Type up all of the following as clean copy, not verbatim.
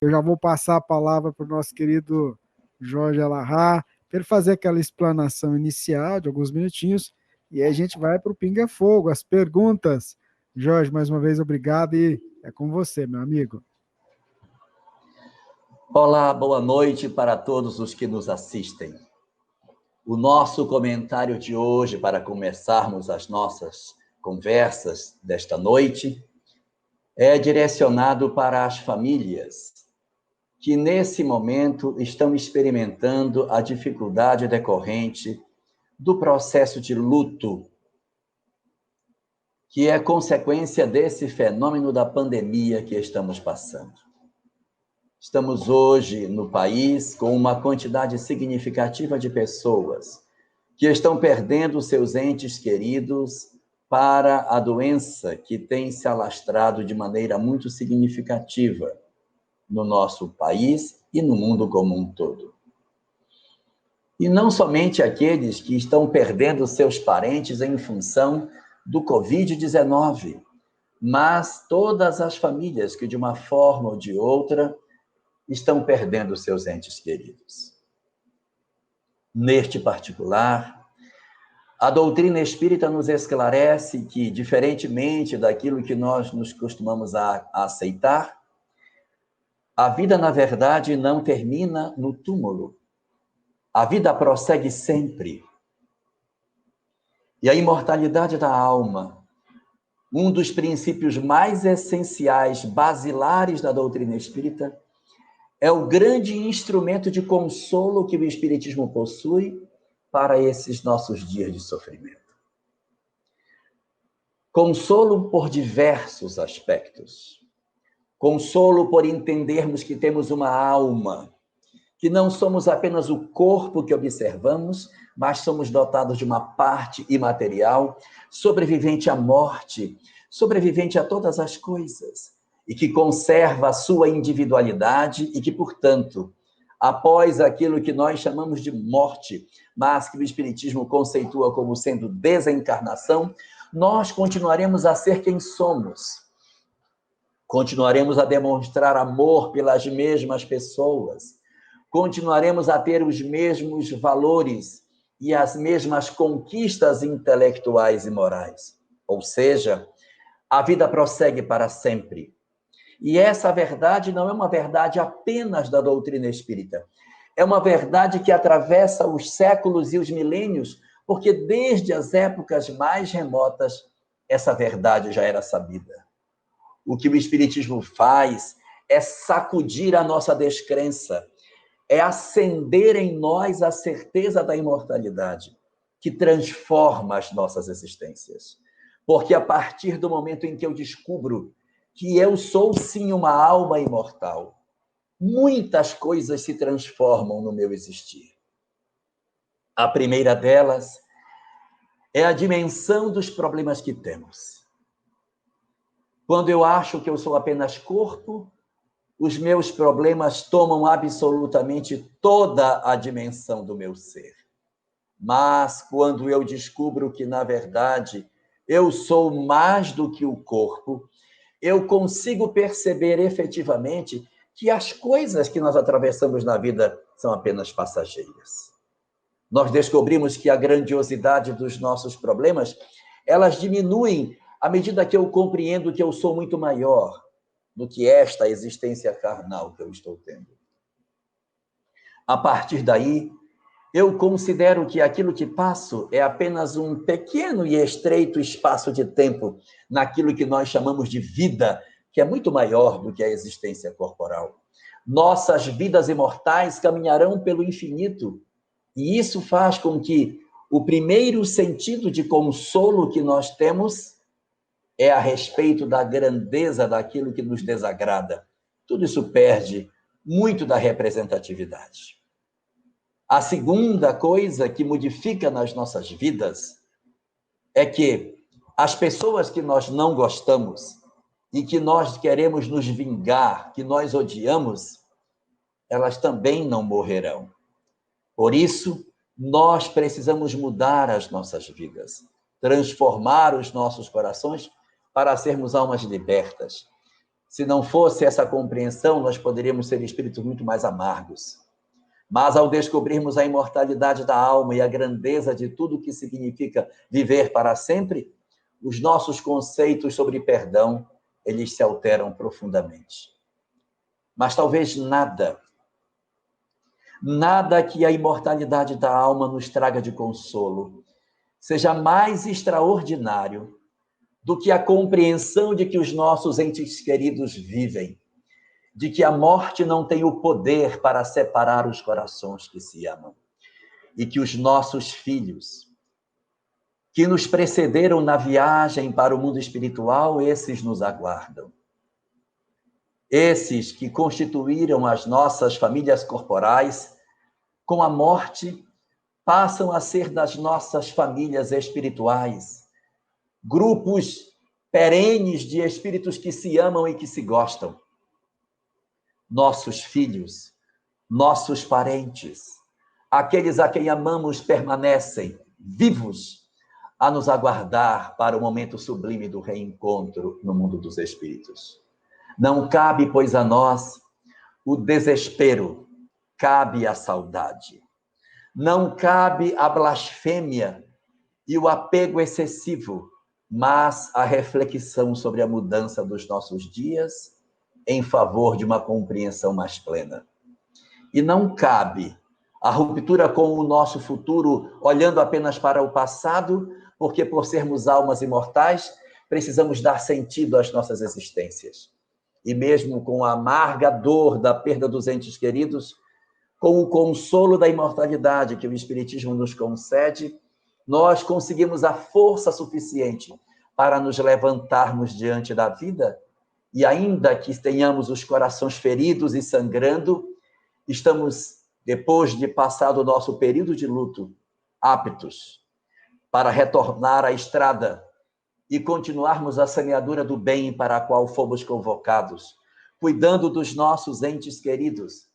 Eu já vou passar a palavra para o nosso querido Jorge Alahá, para ele fazer aquela explanação inicial de alguns minutinhos, e aí a gente vai para o Pinga Fogo, as perguntas. Jorge, mais uma vez, obrigado e é com você, meu amigo. Olá, boa noite para todos os que nos assistem. O nosso comentário de hoje, para começarmos as nossas conversas desta noite, é direcionado para as famílias que, nesse momento, estão experimentando a dificuldade decorrente do processo de luto, que é consequência desse fenômeno da pandemia que estamos passando. Estamos hoje no país com uma quantidade significativa de pessoas que estão perdendo seus entes queridos para a doença que tem se alastrado de maneira muito significativa no nosso país e no mundo como um todo. E não somente aqueles que estão perdendo seus parentes em função do Covid-19, mas todas as famílias que, de uma forma ou de outra, estão perdendo seus entes queridos. Neste particular, a doutrina espírita nos esclarece que, diferentemente daquilo que nós nos costumamos a aceitar, a vida, na verdade, não termina no túmulo. A vida prossegue sempre. E a imortalidade da alma, um dos princípios mais essenciais, basilares da doutrina espírita, é o grande instrumento de consolo que o Espiritismo possui para esses nossos dias de sofrimento. Consolo por diversos aspectos. Consolo por entendermos que temos uma alma, que não somos apenas o corpo que observamos, mas somos dotados de uma parte imaterial, sobrevivente à morte, sobrevivente a todas as coisas, e que conserva a sua individualidade e que, portanto, após aquilo que nós chamamos de morte, mas que o Espiritismo conceitua como sendo desencarnação, nós continuaremos a ser quem somos. Continuaremos a demonstrar amor pelas mesmas pessoas. Continuaremos a ter os mesmos valores e as mesmas conquistas intelectuais e morais. Ou seja, a vida prossegue para sempre. E essa verdade não é uma verdade apenas da doutrina espírita. É uma verdade que atravessa os séculos e os milênios, porque desde as épocas mais remotas, essa verdade já era sabida. O que o Espiritismo faz é sacudir a nossa descrença, é acender em nós a certeza da imortalidade, que transforma as nossas existências. Porque a partir do momento em que eu descubro que eu sou, sim, uma alma imortal, muitas coisas se transformam no meu existir. A primeira delas é a dimensão dos problemas que temos. Quando eu acho que eu sou apenas corpo, os meus problemas tomam absolutamente toda a dimensão do meu ser. Mas quando eu descubro que, na verdade, eu sou mais do que o corpo, eu consigo perceber efetivamente que as coisas que nós atravessamos na vida são apenas passageiras. Nós descobrimos que a grandiosidade dos nossos problemas, elas diminuem à medida que eu compreendo que eu sou muito maior do que esta existência carnal que eu estou tendo. A partir daí, eu considero que aquilo que passo é apenas um pequeno e estreito espaço de tempo naquilo que nós chamamos de vida, que é muito maior do que a existência corporal. Nossas vidas imortais caminharão pelo infinito, e isso faz com que o primeiro sentido de consolo que nós temos é a respeito da grandeza daquilo que nos desagrada. Tudo isso perde muito da representatividade. A segunda coisa que modifica nas nossas vidas é que as pessoas que nós não gostamos e que nós queremos nos vingar, que nós odiamos, elas também não morrerão. Por isso, nós precisamos mudar as nossas vidas, transformar os nossos corações para sermos almas libertas, Se não fosse essa compreensão, nós poderíamos ser espíritos muito mais amargos. Mas ao descobrirmos a imortalidade da alma e a grandeza de tudo que significa viver para sempre, os nossos conceitos sobre perdão, eles se alteram profundamente. Mas talvez nada que a imortalidade da alma nos traga de consolo seja mais extraordinário do que a compreensão de que os nossos entes queridos vivem, de que a morte não tem o poder para separar os corações que se amam, e que os nossos filhos, que nos precederam na viagem para o mundo espiritual, esses nos aguardam. Esses que constituíram as nossas famílias corporais, com a morte, passam a ser das nossas famílias espirituais, grupos perenes de espíritos que se amam e que se gostam. Nossos filhos, nossos parentes, aqueles a quem amamos permanecem vivos a nos aguardar para o momento sublime do reencontro no mundo dos espíritos. Não cabe, pois, a nós o desespero, cabe a saudade. Não cabe a blasfêmia e o apego excessivo, mas a reflexão sobre a mudança dos nossos dias em favor de uma compreensão mais plena. E não cabe a ruptura com o nosso futuro, olhando apenas para o passado, porque por sermos almas imortais, precisamos dar sentido às nossas existências. E mesmo com a amarga dor da perda dos entes queridos, com o consolo da imortalidade que o Espiritismo nos concede, nós conseguimos a força suficiente para nos levantarmos diante da vida, e ainda que tenhamos os corações feridos e sangrando, estamos, depois de passado o nosso período de luto, aptos para retornar à estrada e continuarmos a semeadura do bem para a qual fomos convocados, cuidando dos nossos entes queridos,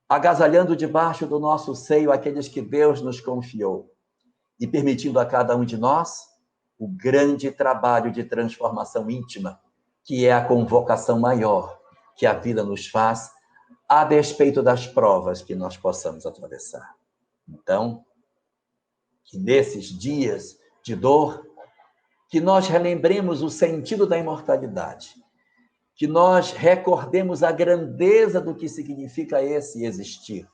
agasalhando debaixo do nosso seio aqueles que Deus nos confiou e permitindo a cada um de nós o grande trabalho de transformação íntima, que é a convocação maior que a vida nos faz, a despeito das provas que nós possamos atravessar. Então, que nesses dias de dor, que nós relembremos o sentido da imortalidade, que nós recordemos a grandeza do que significa esse existir.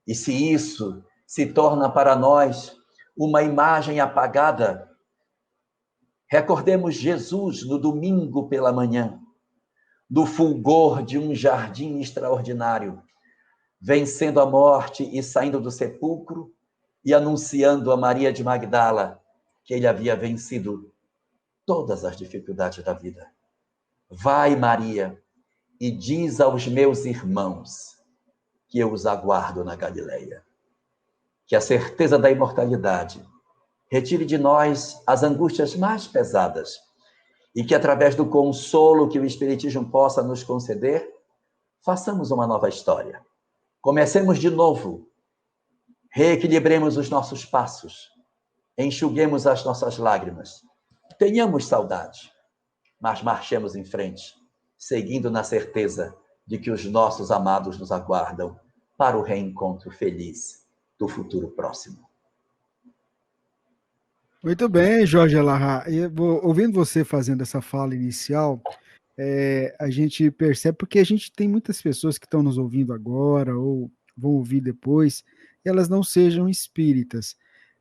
E se isso se torna para nós uma imagem apagada, recordemos Jesus no domingo pela manhã, do fulgor de um jardim extraordinário, vencendo a morte e saindo do sepulcro e anunciando a Maria de Magdala que ele havia vencido todas as dificuldades da vida. Vai, Maria, e diz aos meus irmãos que eu os aguardo na Galileia. Que a certeza da imortalidade retire de nós as angústias mais pesadas e que, através do consolo que o Espiritismo possa nos conceder, façamos uma nova história. Comecemos de novo, reequilibremos os nossos passos, enxuguemos as nossas lágrimas, tenhamos saudade, mas marchemos em frente, seguindo na certeza de que os nossos amados nos aguardam para o reencontro feliz do futuro próximo. Muito bem, Jorge Alahá. Ouvindo você fazendo essa fala inicial, a gente percebe, porque a gente tem muitas pessoas que estão nos ouvindo agora ou vão ouvir depois, e elas não sejam espíritas,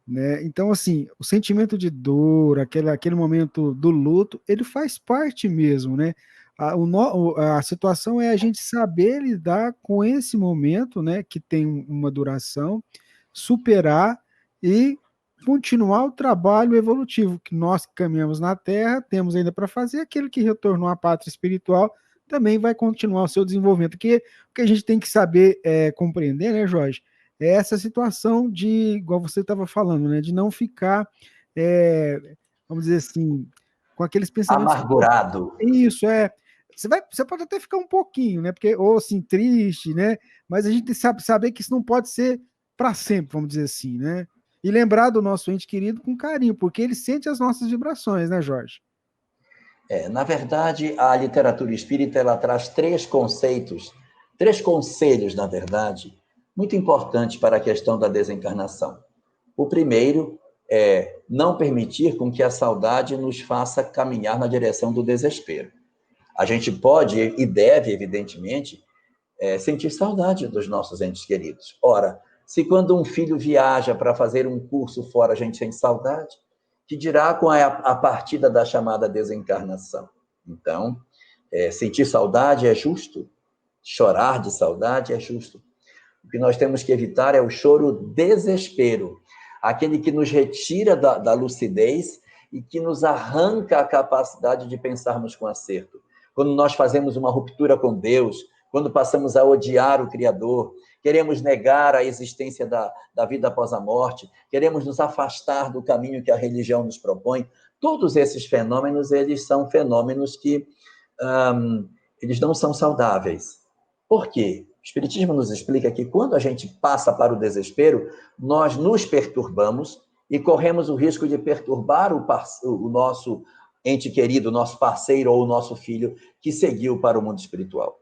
né? Então, assim, o sentimento de dor, aquele momento do luto, ele faz parte mesmo, né? A situação é a gente saber lidar com esse momento, né, que tem uma duração, superar e continuar o trabalho evolutivo que nós que caminhamos na Terra temos ainda para fazer. Aquele que retornou à pátria espiritual também vai continuar o seu desenvolvimento. O que a gente tem que saber compreender, né, Jorge, é essa situação de, igual você estava falando, né, de não ficar, vamos dizer assim, com aqueles pensamentos. Amargurado. Isso, você pode até ficar um pouquinho, né, porque, ou assim, triste, né, mas a gente sabe saber que isso não pode ser para sempre, vamos dizer assim, né? E lembrar do nosso ente querido com carinho, porque ele sente as nossas vibrações, né, Jorge? Na verdade, a literatura espírita ela traz três conceitos, três conselhos, na verdade, muito importantes para a questão da desencarnação. O primeiro é não permitir com que a saudade nos faça caminhar na direção do desespero. A gente pode e deve, evidentemente, sentir saudade dos nossos entes queridos. Ora, se quando um filho viaja para fazer um curso fora, a gente sente saudade, que dirá com a partida da chamada desencarnação. Então, sentir saudade é justo, chorar de saudade é justo. O que nós temos que evitar é o choro desespero, aquele que nos retira da lucidez e que nos arranca a capacidade de pensarmos com acerto. Quando nós fazemos uma ruptura com Deus, quando passamos a odiar o Criador, queremos negar a existência da vida após a morte, queremos nos afastar do caminho que a religião nos propõe, todos esses fenômenos, eles são fenômenos que eles não são saudáveis. Por quê? O Espiritismo nos explica que quando a gente passa para o desespero, nós nos perturbamos e corremos o risco de perturbar o nosso ente querido, o nosso parceiro ou o nosso filho que seguiu para o mundo espiritual.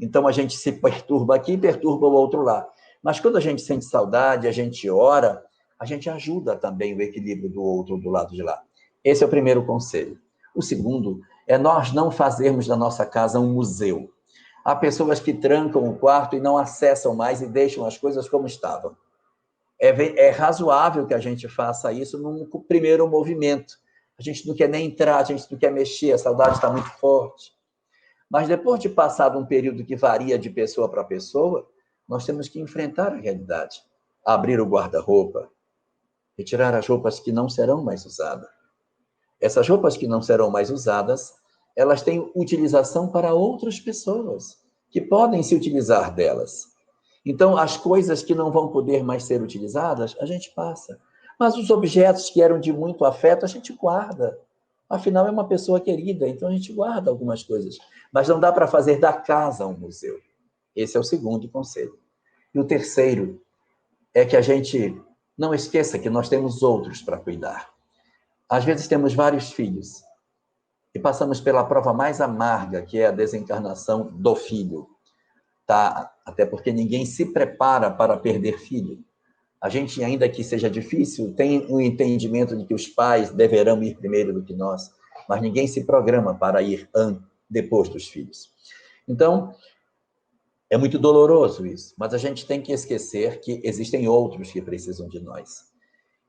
Então, a gente se perturba aqui e perturba o outro lá. Mas quando a gente sente saudade, a gente ora, a gente ajuda também o equilíbrio do outro do lado de lá. Esse é o primeiro conselho. O segundo é nós não fazermos da nossa casa um museu. Há pessoas que trancam o quarto e não acessam mais e deixam as coisas como estavam. É razoável que a gente faça isso num primeiro movimento. A gente não quer nem entrar, a gente não quer mexer, a saudade está muito forte. Mas depois de passado um período que varia de pessoa para pessoa, nós temos que enfrentar a realidade. Abrir o guarda-roupa, retirar as roupas que não serão mais usadas. Essas roupas que não serão mais usadas, elas têm utilização para outras pessoas, que podem se utilizar delas. Então, as coisas que não vão poder mais ser utilizadas, a gente passa. Mas os objetos que eram de muito afeto, a gente guarda. Afinal, é uma pessoa querida, então a gente guarda algumas coisas. Mas não dá para fazer da casa um museu. Esse é o segundo conselho. E o terceiro é que a gente não esqueça que nós temos outros para cuidar. Às vezes temos vários filhos e passamos pela prova mais amarga, que é a desencarnação do filho. Tá? Até porque ninguém se prepara para perder filho. A gente, ainda que seja difícil, tem um entendimento de que os pais deverão ir primeiro do que nós, mas ninguém se programa para ir depois dos filhos. Então, é muito doloroso isso, mas a gente tem que esquecer que existem outros que precisam de nós.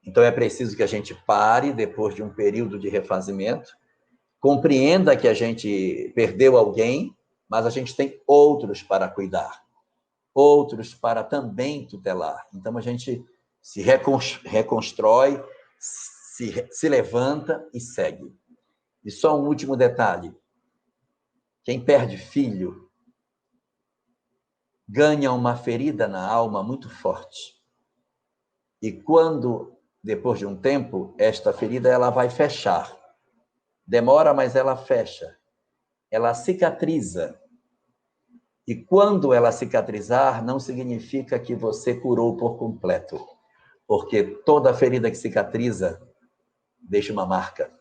Então, é preciso que a gente pare, depois de um período de refazimento, compreenda que a gente perdeu alguém, mas a gente tem outros para cuidar, outros para também tutelar. Então, a gente se reconstrói, se levanta e segue. E só um último detalhe. Quem perde filho ganha uma ferida na alma muito forte. E quando, depois de um tempo, esta ferida ela vai fechar. Demora, mas ela fecha. Ela cicatriza. E quando ela cicatrizar, não significa que você curou por completo. Porque toda ferida que cicatriza deixa uma marca.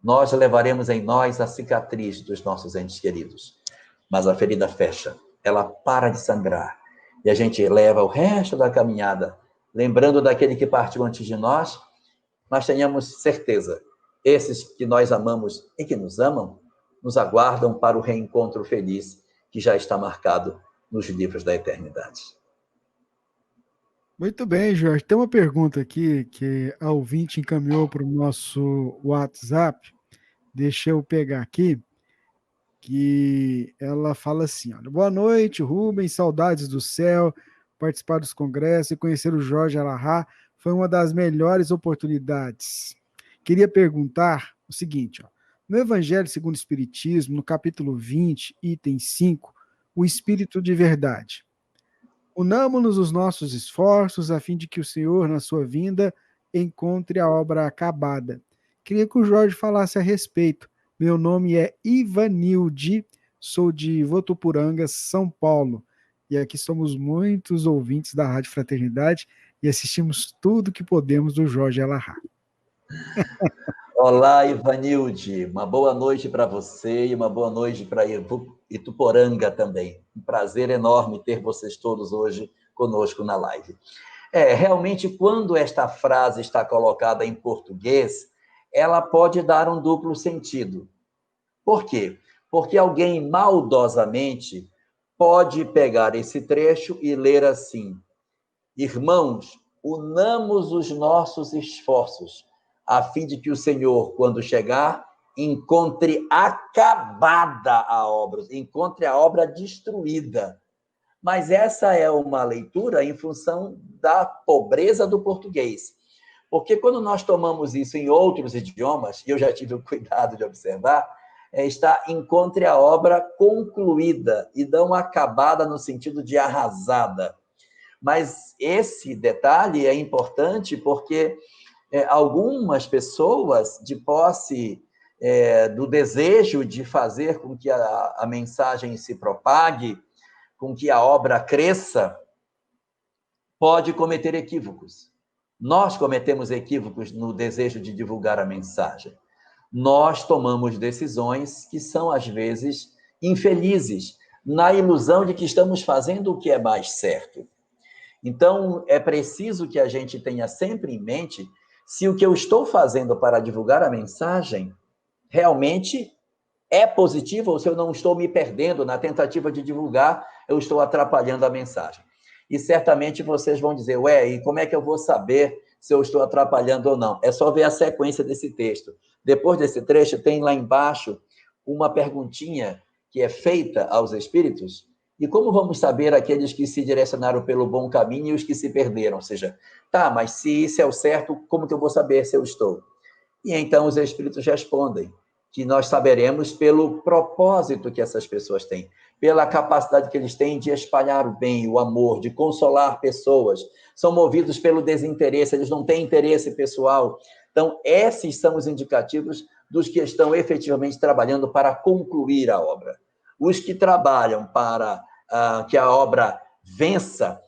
Nós levaremos em nós a cicatriz dos nossos entes queridos. Mas a ferida fecha. Ela para de sangrar. E a gente leva o resto da caminhada, lembrando daquele que partiu antes de nós, mas tenhamos certeza, esses que nós amamos e que nos amam, nos aguardam para o reencontro feliz que já está marcado nos livros da eternidade. Muito bem, Jorge. Tem uma pergunta aqui que a ouvinte encaminhou para o nosso WhatsApp. Deixa eu pegar aqui, que ela fala assim: olha, boa noite, Rubens, saudades do céu, participar dos congressos e conhecer o Jorge Alahá foi uma das melhores oportunidades. Queria perguntar o seguinte, ó, no Evangelho segundo o Espiritismo, no capítulo 20, item 5, o Espírito de Verdade. Unamos-nos os nossos esforços a fim de que o Senhor, na sua vinda, encontre a obra acabada. Queria que o Jorge falasse a respeito. Meu nome é Ivanilde, sou de Votuporanga, São Paulo. E aqui somos muitos ouvintes da Rádio Fraternidade e assistimos tudo que podemos do Jorge Alahá. Olá, Ivanilde. Uma boa noite para você e uma boa noite para Ituporanga também. Um prazer enorme ter vocês todos hoje conosco na live. Realmente, quando esta frase está colocada em português, ela pode dar um duplo sentido. Por quê? Porque alguém maldosamente pode pegar esse trecho e ler assim: Irmãos, unamos os nossos esforços, a fim de que o Senhor, quando chegar, encontre acabada a obra, encontre a obra destruída. Mas essa é uma leitura em função da pobreza do português. Porque quando nós tomamos isso em outros idiomas, e eu já tive o cuidado de observar, está encontre a obra concluída e não acabada no sentido de arrasada. Mas esse detalhe é importante porque algumas pessoas, de posse do desejo de fazer com que a mensagem se propague, com que a obra cresça, pode cometer equívocos. Nós cometemos equívocos no desejo de divulgar a mensagem. Nós tomamos decisões que são, às vezes, infelizes, na ilusão de que estamos fazendo o que é mais certo. Então, é preciso que a gente tenha sempre em mente se o que eu estou fazendo para divulgar a mensagem realmente é positivo ou se eu não estou me perdendo na tentativa de divulgar, eu estou atrapalhando a mensagem. E certamente vocês vão dizer, e como é que eu vou saber se eu estou atrapalhando ou não? É só ver a sequência desse texto. Depois desse trecho, tem lá embaixo uma perguntinha que é feita aos espíritos. E como vamos saber aqueles que se direcionaram pelo bom caminho e os que se perderam? Ou seja, mas se isso é o certo, como que eu vou saber se eu estou? E então os espíritos respondem que nós saberemos pelo propósito que essas pessoas têm, pela capacidade que eles têm de espalhar o bem, o amor, de consolar pessoas. São movidos pelo desinteresse, eles não têm interesse pessoal. Então, esses são os indicativos dos que estão efetivamente trabalhando para concluir a obra. Os que trabalham para que a obra vença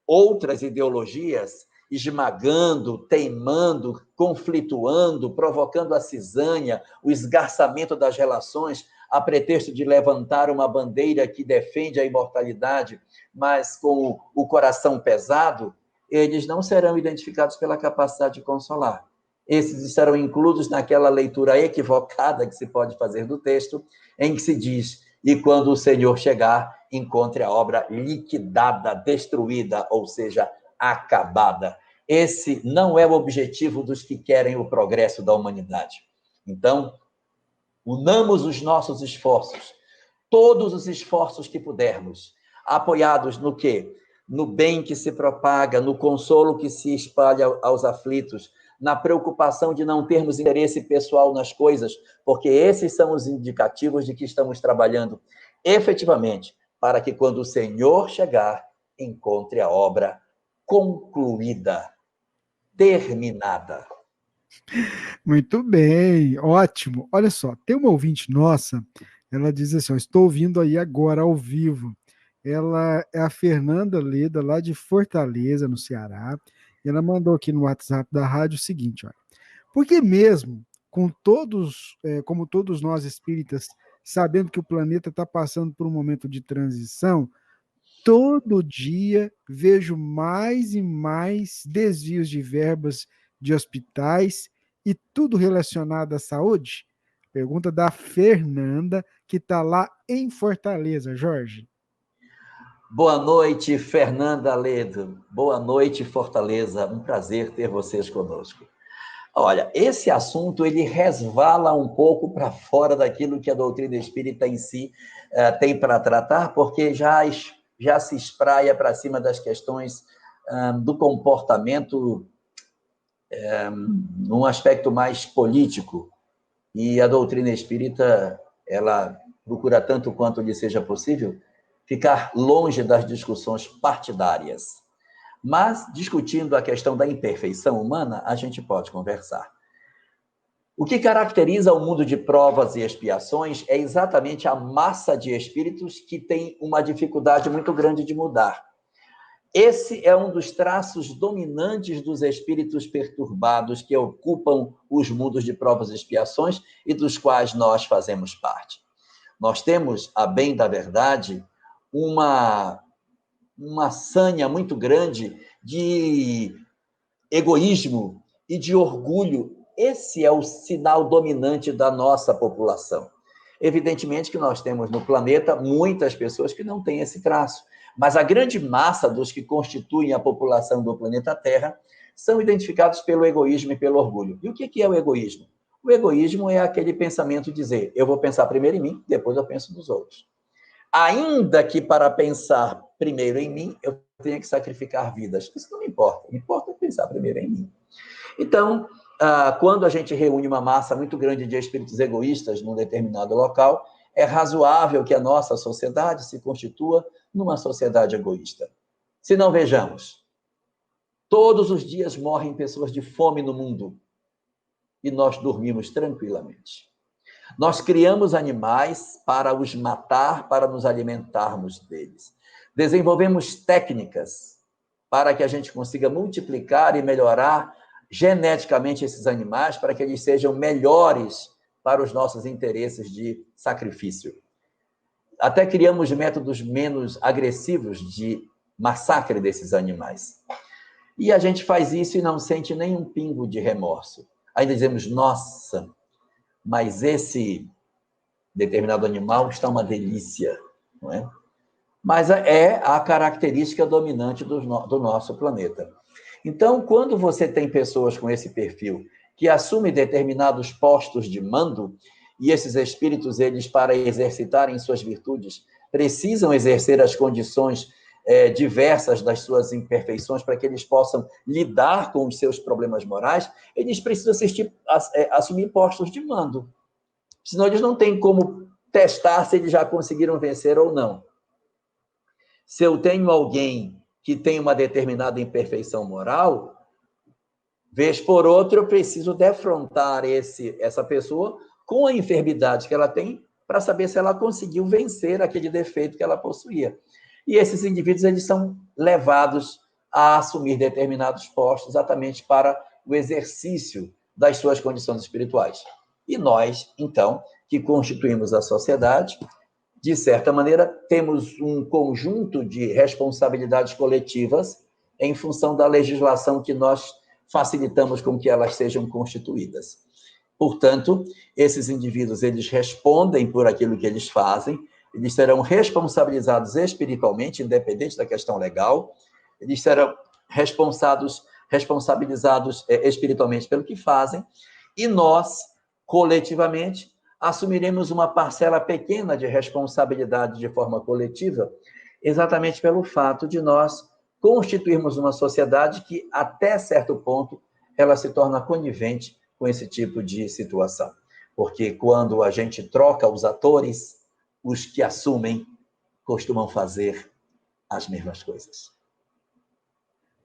outras ideologias, esmagando, teimando, conflituando, provocando a cisânia, o esgarçamento das relações, a pretexto de levantar uma bandeira que defende a imortalidade, mas com o coração pesado, eles não serão identificados pela capacidade de consolar. Esses estarão incluídos naquela leitura equivocada que se pode fazer do texto, em que se diz: e quando o Senhor chegar, encontre a obra liquidada, destruída, ou seja, acabada. Esse não é o objetivo dos que querem o progresso da humanidade. Então, unamos os nossos esforços, todos os esforços que pudermos, apoiados no quê? No bem que se propaga, no consolo que se espalha aos aflitos, na preocupação de não termos interesse pessoal nas coisas, porque esses são os indicativos de que estamos trabalhando efetivamente para que, quando o Senhor chegar, encontre a obra concluída, terminada. Muito bem, ótimo. Olha só, tem uma ouvinte nossa, ela diz assim: estou ouvindo aí agora ao vivo. Ela é a Fernanda Leda, lá de Fortaleza, no Ceará. E ela mandou aqui no WhatsApp da rádio o seguinte: olha, porque mesmo com todos, como todos nós espíritas, sabendo que o planeta está passando por um momento de transição, todo dia vejo mais e mais desvios de verbas de hospitais e tudo relacionado à saúde? Pergunta da Fernanda, que está lá em Fortaleza, Jorge. Boa noite, Fernanda Ledo. Boa noite, Fortaleza. Um prazer ter vocês conosco. Olha, esse assunto ele resvala um pouco para fora daquilo que a doutrina espírita em si tem para tratar, porque já se espraia para cima das questões do comportamento num aspecto mais político. E a doutrina espírita, ela procura, tanto quanto lhe seja possível, ficar longe das discussões partidárias. Mas, discutindo a questão da imperfeição humana, a gente pode conversar. O que caracteriza o mundo de provas e expiações é exatamente a massa de espíritos que tem uma dificuldade muito grande de mudar. Esse é um dos traços dominantes dos espíritos perturbados que ocupam os mundos de provas e expiações e dos quais nós fazemos parte. Nós temos, a bem da verdade, uma sanha muito grande de egoísmo e de orgulho. Esse é o sinal dominante da nossa população. Evidentemente que nós temos no planeta muitas pessoas que não têm esse traço, mas a grande massa dos que constituem a população do planeta Terra são identificados pelo egoísmo e pelo orgulho. E o que é o egoísmo? O egoísmo é aquele pensamento de dizer, eu vou pensar primeiro em mim, depois eu penso nos outros. Ainda que para pensar primeiro em mim, eu tenha que sacrificar vidas. Isso não me importa. Me importa pensar primeiro em mim. Então, quando a gente reúne uma massa muito grande de espíritos egoístas num determinado local, é razoável que a nossa sociedade se constitua numa sociedade egoísta. Se não, vejamos, todos os dias morrem pessoas de fome no mundo e nós dormimos tranquilamente. Nós criamos animais para os matar, para nos alimentarmos deles. Desenvolvemos técnicas para que a gente consiga multiplicar e melhorar geneticamente esses animais para que eles sejam melhores para os nossos interesses de sacrifício. Até criamos métodos menos agressivos de massacre desses animais. E a gente faz isso e não sente nenhum pingo de remorso. Ainda dizemos, nossa, mas esse determinado animal está uma delícia, não é? Mas é a característica dominante do nosso planeta. Então, quando você tem pessoas com esse perfil que assumem determinados postos de mando, e esses espíritos, eles, para exercitarem suas virtudes, precisam exercer as condições diversas das suas imperfeições para que eles possam lidar com os seus problemas morais, eles precisam assumir postos de mando. Senão eles não têm como testar se eles já conseguiram vencer ou não. Se eu tenho alguém que tem uma determinada imperfeição moral, vez por outra eu preciso defrontar essa pessoa com a enfermidade que ela tem para saber se ela conseguiu vencer aquele defeito que ela possuía. E esses indivíduos, eles são levados a assumir determinados postos exatamente para o exercício das suas condições espirituais. E nós, então, que constituímos a sociedade, de certa maneira, temos um conjunto de responsabilidades coletivas em função da legislação que nós facilitamos com que elas sejam constituídas. Portanto, esses indivíduos, eles respondem por aquilo que eles fazem, eles serão responsabilizados espiritualmente, independente da questão legal, eles serão responsabilizados espiritualmente pelo que fazem, e nós, coletivamente, assumiremos uma parcela pequena de responsabilidade de forma coletiva, exatamente pelo fato de nós constituirmos uma sociedade que, até certo ponto, ela se torna conivente com esse tipo de situação. Porque quando a gente troca os atores, os que assumem costumam fazer as mesmas coisas.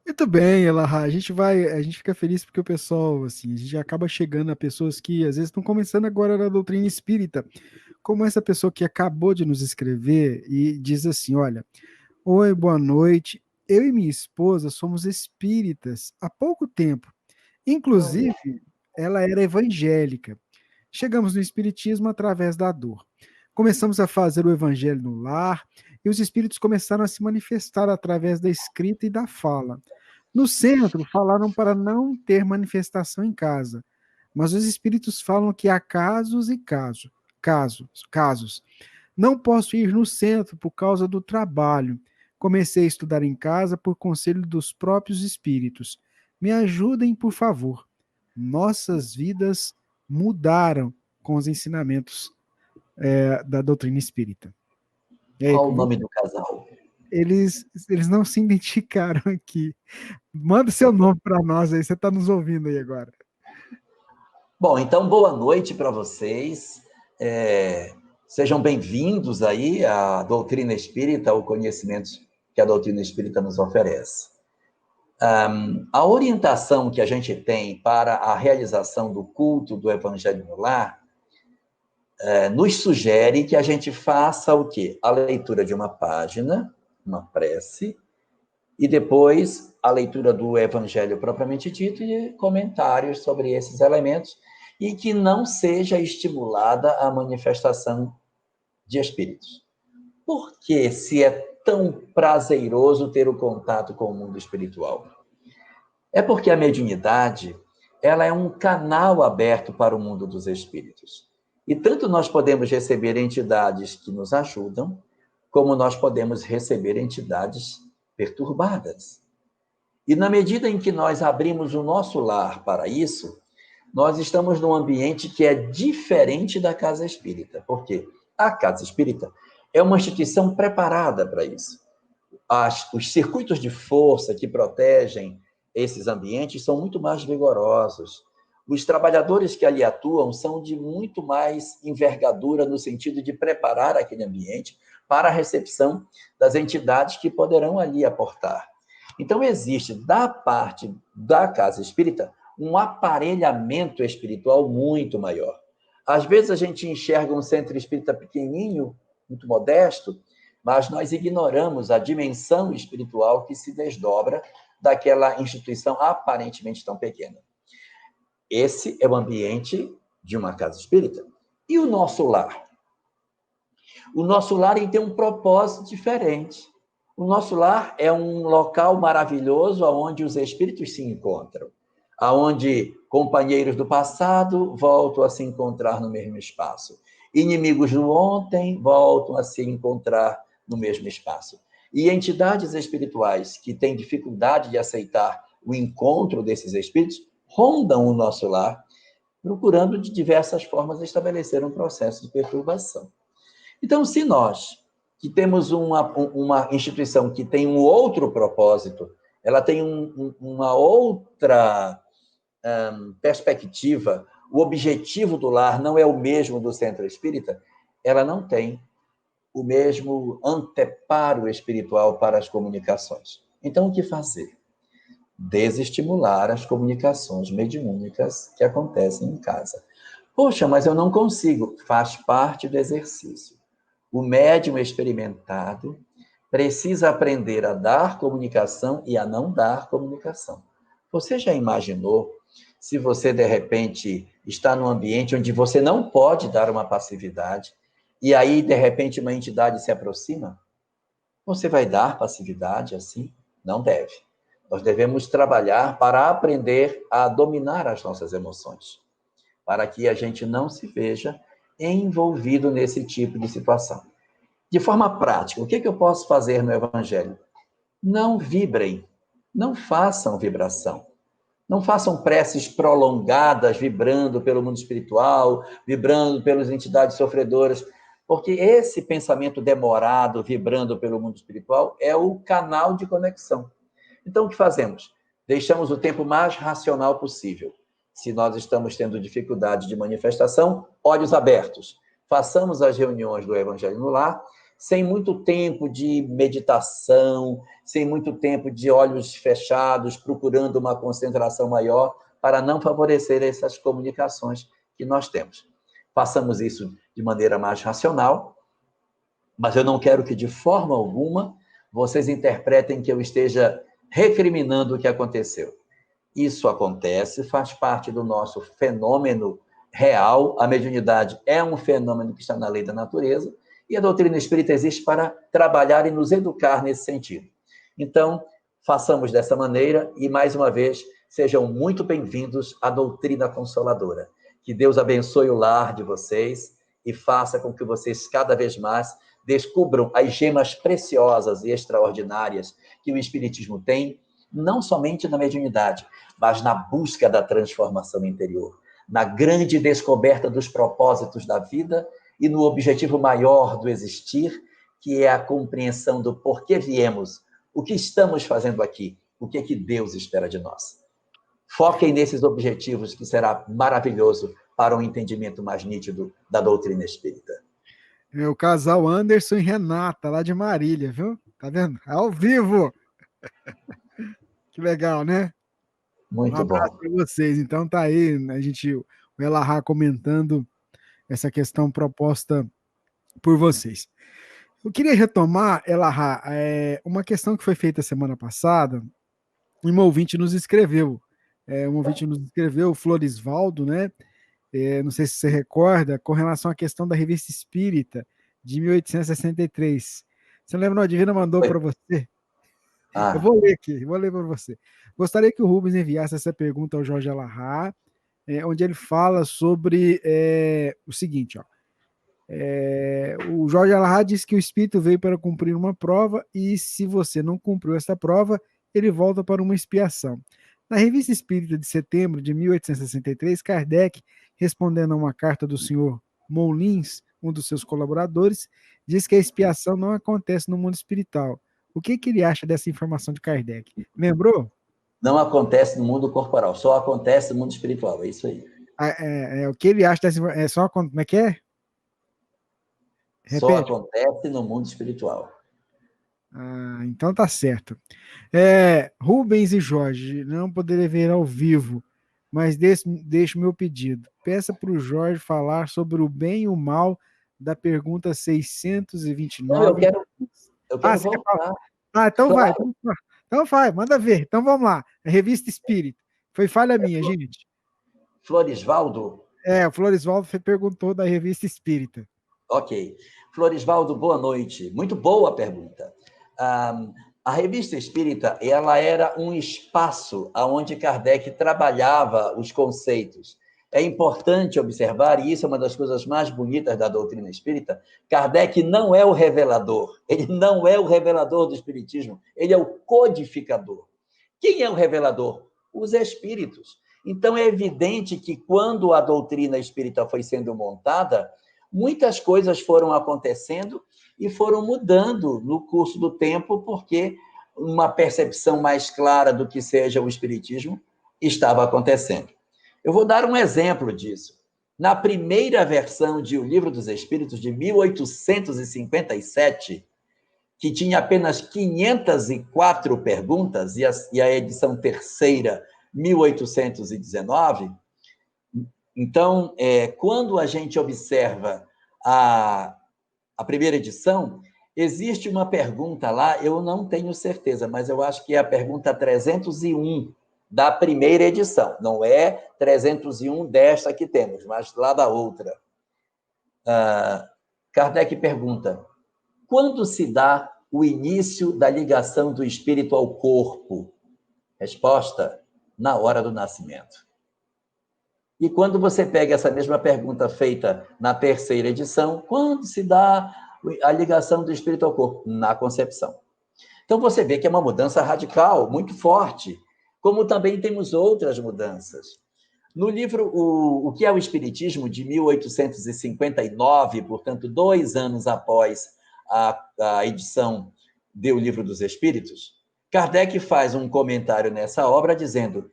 Muito bem, Elahá. A gente fica feliz porque o pessoal, assim, a gente acaba chegando a pessoas que às vezes estão começando agora na doutrina espírita, como essa pessoa que acabou de nos escrever e diz assim: olha, oi, boa noite. Eu e minha esposa somos espíritas há pouco tempo. Inclusive, ela era evangélica. Chegamos no espiritismo através da dor. Começamos a fazer o evangelho no lar e os espíritos começaram a se manifestar através da escrita e da fala. No centro, falaram para não ter manifestação em casa, mas os espíritos falam que há casos e casos. Não posso ir no centro por causa do trabalho. Comecei a estudar em casa por conselho dos próprios espíritos. Me ajudem, por favor. Nossas vidas mudaram com os ensinamentos da doutrina espírita. Aí, Qual o nome do casal? eles não se identificaram aqui. Manda seu nome para nós aí, você está nos ouvindo aí agora. Bom, então, boa noite para vocês. Sejam bem-vindos aí à doutrina espírita, ao conhecimento que a doutrina espírita nos oferece. A orientação que a gente tem para a realização do culto do Evangelho no Lar nos sugere que a gente faça o quê? A leitura de uma página, uma prece, e depois a leitura do Evangelho propriamente dito e comentários sobre esses elementos, e que não seja estimulada a manifestação de espíritos. Por que se é tão prazeroso ter o contato com o mundo espiritual? É porque a mediunidade, ela é um canal aberto para o mundo dos espíritos. E tanto nós podemos receber entidades que nos ajudam, como nós podemos receber entidades perturbadas. E na medida em que nós abrimos o nosso lar para isso, nós estamos num ambiente que é diferente da casa espírita. Por quê? A casa espírita é uma instituição preparada para isso. Os circuitos de força que protegem esses ambientes são muito mais vigorosos. Os trabalhadores que ali atuam são de muito mais envergadura no sentido de preparar aquele ambiente para a recepção das entidades que poderão ali aportar. Então, existe, da parte da casa espírita, um aparelhamento espiritual muito maior. Às vezes a gente enxerga um centro espírita pequenininho, muito modesto, mas nós ignoramos a dimensão espiritual que se desdobra daquela instituição aparentemente tão pequena. Esse é o ambiente de uma casa espírita. E o nosso lar? O nosso lar tem um propósito diferente. O nosso lar é um local maravilhoso onde os espíritos se encontram, aonde companheiros do passado voltam a se encontrar no mesmo espaço. Inimigos do ontem voltam a se encontrar no mesmo espaço. E entidades espirituais que têm dificuldade de aceitar o encontro desses espíritos rondam o nosso lar, procurando de diversas formas estabelecer um processo de perturbação. Então, se nós, que temos uma instituição que tem um outro propósito, ela tem uma outra perspectiva, o objetivo do lar não é o mesmo do centro espírita, ela não tem o mesmo anteparo espiritual para as comunicações. Então, o que fazer? Desestimular as comunicações mediúnicas que acontecem em casa. Poxa, mas eu não consigo. Faz parte do exercício. O médium experimentado precisa aprender a dar comunicação e a não dar comunicação. Você já imaginou se você, de repente, está num ambiente onde você não pode dar uma passividade e aí, de repente, uma entidade se aproxima? Você vai dar passividade assim? Não deve. Nós devemos trabalhar para aprender a dominar as nossas emoções, para que a gente não se veja envolvido nesse tipo de situação. De forma prática, o que eu posso fazer no Evangelho? Não vibrem, não façam vibração. Não façam preces prolongadas, vibrando pelo mundo espiritual, vibrando pelas entidades sofredoras, porque esse pensamento demorado, vibrando pelo mundo espiritual, é o canal de conexão. Então, o que fazemos? Deixamos o tempo mais racional possível. Se nós estamos tendo dificuldade de manifestação, olhos abertos. Façamos as reuniões do Evangelho no Lar, sem muito tempo de meditação, sem muito tempo de olhos fechados, procurando uma concentração maior, para não favorecer essas comunicações que nós temos. Façamos isso de maneira mais racional, mas eu não quero que, de forma alguma, vocês interpretem que eu esteja recriminando o que aconteceu. Isso acontece, faz parte do nosso fenômeno real. A mediunidade é um fenômeno que está na lei da natureza, e a doutrina espírita existe para trabalhar e nos educar nesse sentido. Então, façamos dessa maneira e, mais uma vez, sejam muito bem-vindos à doutrina consoladora. Que Deus abençoe o lar de vocês e faça com que vocês cada vez mais descubram as gemas preciosas e extraordinárias que o Espiritismo tem, não somente na mediunidade, mas na busca da transformação interior, na grande descoberta dos propósitos da vida e no objetivo maior do existir, que é a compreensão do porquê viemos, o que estamos fazendo aqui, o que Deus espera de nós. Foquem nesses objetivos, que será maravilhoso para um entendimento mais nítido da doutrina espírita. É o casal Anderson e Renata, lá de Marília, viu? Tá vendo? Ao vivo! Que legal, né? Um Muito abraço bom. para vocês. Então tá aí, o Elahá comentando essa questão proposta por vocês. Eu queria retomar, Elahá, uma questão que foi feita semana passada. Um ouvinte nos escreveu. O Florisvaldo, né? Não sei se você recorda, com relação à questão da Revista Espírita de 1863. Você lembra, a Divina mandou Oi. para você? Eu Ah, vou ler aqui, vou ler para você. Gostaria que o Rubens enviasse essa pergunta ao Jorge Alahá, onde ele fala sobre o seguinte, ó. O Jorge Alahá diz que o espírito veio para cumprir uma prova e, se você não cumpriu essa prova, ele volta para uma expiação. Na Revista Espírita de setembro de 1863, Kardec, respondendo a uma carta do senhor Moulins, um dos seus colaboradores, diz que a expiação não acontece no mundo espiritual. O que ele acha dessa informação de Kardec? Lembrou? não acontece no mundo corporal, só acontece no mundo espiritual, é isso aí. O que ele acha dessa informação? Como é que é? Só Repete. acontece no mundo espiritual. Então tá certo. Rubens e Jorge, não poderei ver ao vivo, mas deixo meu pedido. Peça para o Jorge falar sobre o bem e o mal da pergunta Não, eu 629. quero, eu quero Você quer falar? voltar. Então vai. Claro, Então vai, manda ver. Então vamos lá. A Revista Espírita. Foi falha minha, gente. Florisvaldo. O Florisvaldo perguntou da Revista Espírita. Ok. Florisvaldo, boa noite. Muito boa pergunta. A Revista Espírita, ela era um espaço onde Kardec trabalhava os conceitos. É importante observar, e isso é uma das coisas mais bonitas da doutrina espírita, Kardec não é o revelador, ele não é o revelador do espiritismo, ele é o codificador. Quem é o revelador? Os espíritos. Então, é evidente que quando a doutrina espírita foi sendo montada, muitas coisas foram acontecendo e foram mudando no curso do tempo, porque uma percepção mais clara do que seja o espiritismo estava acontecendo. Eu vou dar um exemplo disso. Na primeira versão de O Livro dos Espíritos, de 1857, que tinha apenas 504 perguntas, e a edição terceira, 1819. Então, quando a gente observa a primeira edição, existe uma pergunta lá, eu não tenho certeza, mas eu acho que é a pergunta 301 da primeira edição. Não é 301 desta que temos, mas lá da outra. Kardec pergunta: quando se dá o início da ligação do espírito ao corpo? Resposta: na hora do nascimento. E quando você pega essa mesma pergunta feita na terceira edição, quando se dá a ligação do espírito ao corpo? Na concepção. Então você vê que é uma mudança radical, muito forte, como também temos outras mudanças. No livro O que é o Espiritismo, de 1859, portanto, 2 anos após a edição de O Livro dos Espíritos, Kardec faz um comentário nessa obra dizendo: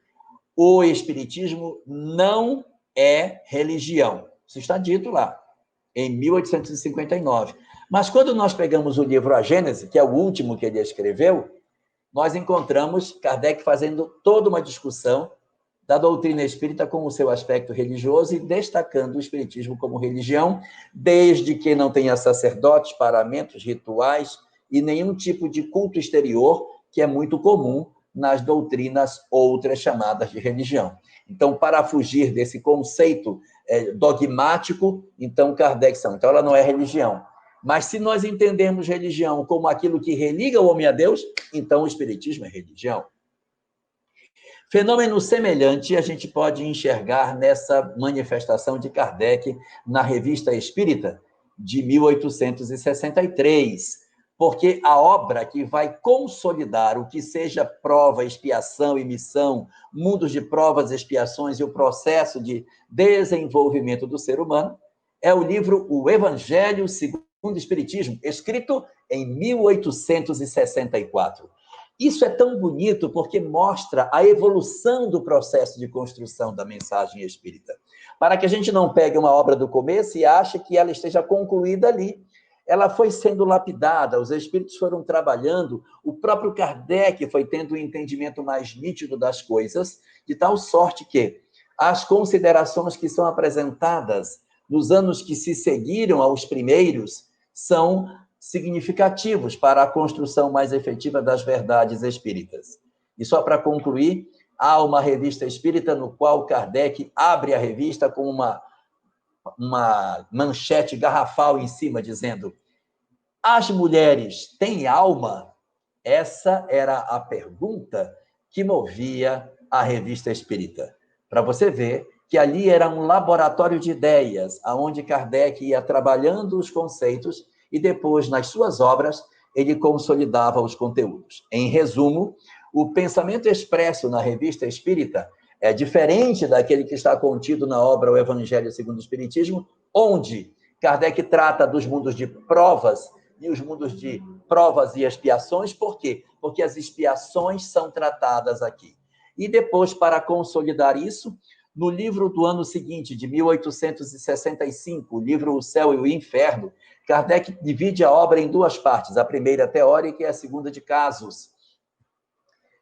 o Espiritismo não é religião. Isso está dito lá, em 1859. Mas quando nós pegamos o livro A Gênese, que é o último que ele escreveu, nós encontramos Kardec fazendo toda uma discussão da doutrina espírita com o seu aspecto religioso e destacando o espiritismo como religião, desde que não tenha sacerdotes, paramentos, rituais e nenhum tipo de culto exterior, que é muito comum nas doutrinas outras chamadas de religião. Então, para fugir desse conceito dogmático, então Kardec são. Então, ela não é religião. Mas se nós entendemos religião como aquilo que religa o homem a Deus, então o espiritismo é religião. Fenômeno semelhante a gente pode enxergar nessa manifestação de Kardec na Revista Espírita de 1863, porque a obra que vai consolidar o que seja prova, expiação e missão, mundos de provas, expiações e o processo de desenvolvimento do ser humano, é o livro O Evangelho segundo o Espiritismo, escrito em 1864. Isso é tão bonito porque mostra a evolução do processo de construção da mensagem espírita. Para que a gente não pegue uma obra do começo e ache que ela esteja concluída ali. Ela foi sendo lapidada, os espíritos foram trabalhando, o próprio Kardec foi tendo um entendimento mais nítido das coisas, de tal sorte que as considerações que são apresentadas nos anos que se seguiram aos primeiros são significativos para a construção mais efetiva das verdades espíritas. E só para concluir, há uma revista espírita no qual Kardec abre a revista com uma manchete garrafal em cima, dizendo: as mulheres têm alma? Essa era a pergunta que movia a revista espírita. Para você ver que ali era um laboratório de ideias, onde Kardec ia trabalhando os conceitos e depois, nas suas obras, ele consolidava os conteúdos. Em resumo, o pensamento expresso na revista espírita é diferente daquele que está contido na obra O Evangelho segundo o Espiritismo, onde Kardec trata dos mundos de provas e os mundos de provas e expiações. Por quê? Porque as expiações são tratadas aqui. E depois, para consolidar isso, no livro do ano seguinte, de 1865, o livro O Céu e o Inferno, Kardec divide a obra em duas partes, a primeira teórica e a segunda de casos.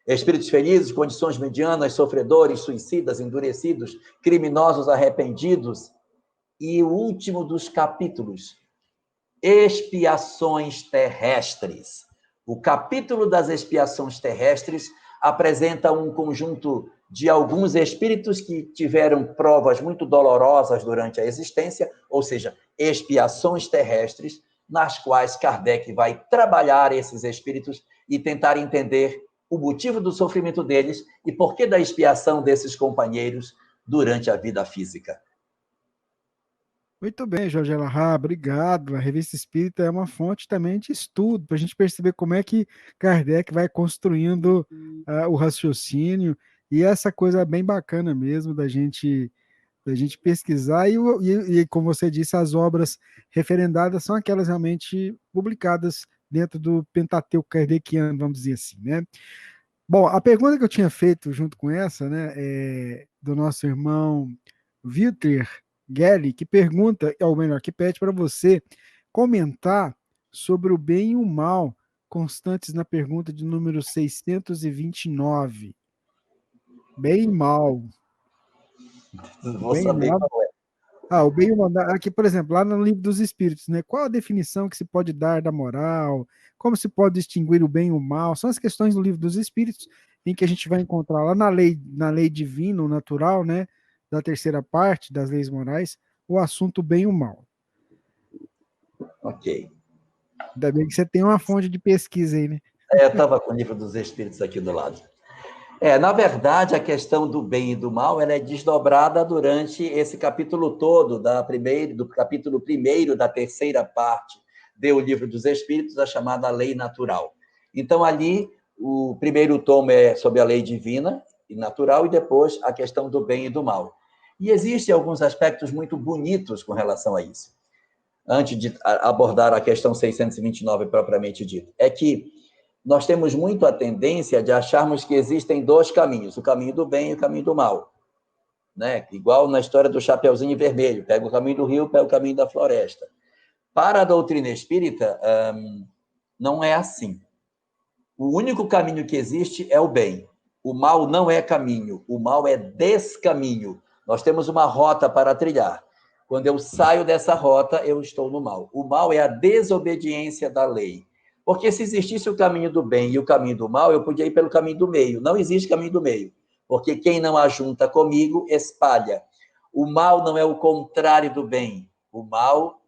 Espíritos felizes, condições medianas, sofredores, suicidas, endurecidos, criminosos arrependidos. E o último dos capítulos, expiações terrestres. O capítulo das expiações terrestres apresenta um conjunto de alguns espíritos que tiveram provas muito dolorosas durante a existência, ou seja, expiações terrestres, nas quais Kardec vai trabalhar esses espíritos e tentar entender o motivo do sofrimento deles e por que da expiação desses companheiros durante a vida física. Muito bem, Jorge Elahá, obrigado. A Revista Espírita é uma fonte também de estudo, para a gente perceber como é que Kardec vai construindo o raciocínio, e essa coisa é bem bacana mesmo da gente pesquisar, e, como você disse, as obras referendadas são aquelas realmente publicadas dentro do Pentateuco kardeciano, vamos dizer assim, né? Bom, a pergunta que eu tinha feito junto com essa, né, é do nosso irmão Wilter Gelli, que pergunta, ou melhor, que pede para você comentar sobre o bem e o mal constantes na pergunta de número 629. Bem e mal. Vou Bem e saber mal. qual é. O bem e o mal. Aqui, por exemplo, lá no Livro dos Espíritos, né? Qual a definição que se pode dar da moral? Como se pode distinguir o bem e o mal? São as questões do Livro dos Espíritos, em que a gente vai encontrar lá na lei divina, o natural, né? Da terceira parte das leis morais, o assunto bem e o mal. Ok. Ainda bem que você tem uma fonte de pesquisa aí, né? Eu estava com o Livro dos Espíritos aqui do lado. Na verdade, a questão do bem e do mal ela é desdobrada durante esse capítulo todo, do capítulo 1º da terceira parte do Livro dos Espíritos, a chamada Lei Natural. Então, ali, o primeiro tomo é sobre a lei divina e natural, e depois a questão do bem e do mal. E existem alguns aspectos muito bonitos com relação a isso. Antes de abordar a questão 629 propriamente dita, é que nós temos muito a tendência de acharmos que existem dois caminhos, o caminho do bem e o caminho do mal. Né? Igual na história do Chapeuzinho Vermelho, pega o caminho do rio, pega o caminho da floresta. Para a doutrina espírita, não é assim. O único caminho que existe é o bem. O mal não é caminho, o mal é descaminho. Nós temos uma rota para trilhar. Quando eu saio dessa rota, eu estou no mal. O mal é a desobediência da lei. Porque se existisse o caminho do bem e o caminho do mal, eu podia ir pelo caminho do meio. Não existe caminho do meio. Porque quem não ajunta comigo, espalha. O mal não é o contrário do bem. O mal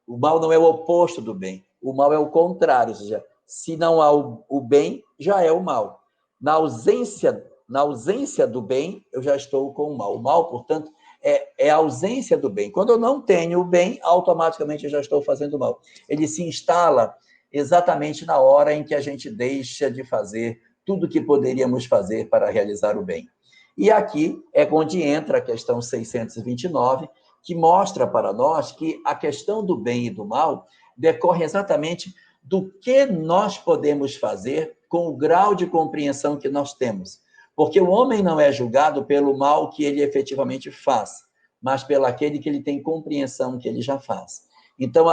não é o oposto do bem. O mal é o contrário. Ou seja, se não há o bem, já é o mal. Na ausência do bem, eu já estou com o mal. O mal, portanto, é a ausência do bem. Quando eu não tenho o bem, automaticamente eu já estou fazendo mal. Ele se instala exatamente na hora em que a gente deixa de fazer tudo o que poderíamos fazer para realizar o bem. E aqui é onde entra a questão 629, que mostra para nós que a questão do bem e do mal decorre exatamente do que nós podemos fazer com o grau de compreensão que nós temos. Porque o homem não é julgado pelo mal que ele efetivamente faz, mas pelo aquele que ele tem compreensão que ele já faz. Então,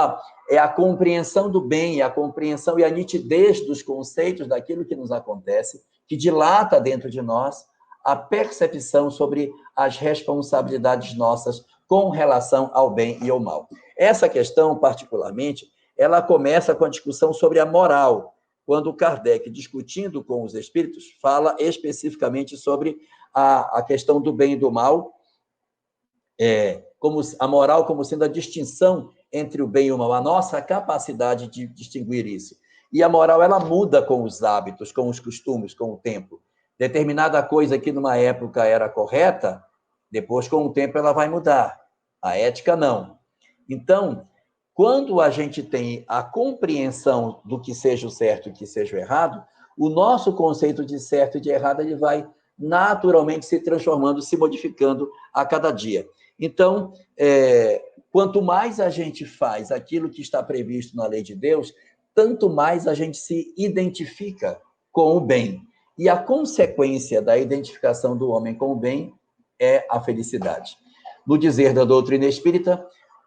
é a compreensão do bem, a compreensão e a nitidez dos conceitos daquilo que nos acontece, que dilata dentro de nós a percepção sobre as responsabilidades nossas com relação ao bem e ao mal. Essa questão, particularmente, ela começa com a discussão sobre a moral, quando Kardec, discutindo com os espíritos, fala especificamente sobre a questão do bem e do mal, como a moral como sendo a distinção entre o bem e o mal, a nossa capacidade de distinguir isso. E a moral, ela muda com os hábitos, com os costumes, com o tempo. Determinada coisa que numa época era correta, depois, com o tempo, ela vai mudar. A ética, não. Então, quando a gente tem a compreensão do que seja o certo e o que seja o errado, o nosso conceito de certo e de errado ele vai naturalmente se transformando, se modificando a cada dia. Então, quanto mais a gente faz aquilo que está previsto na lei de Deus, tanto mais a gente se identifica com o bem. E a consequência da identificação do homem com o bem é a felicidade. No dizer da doutrina espírita,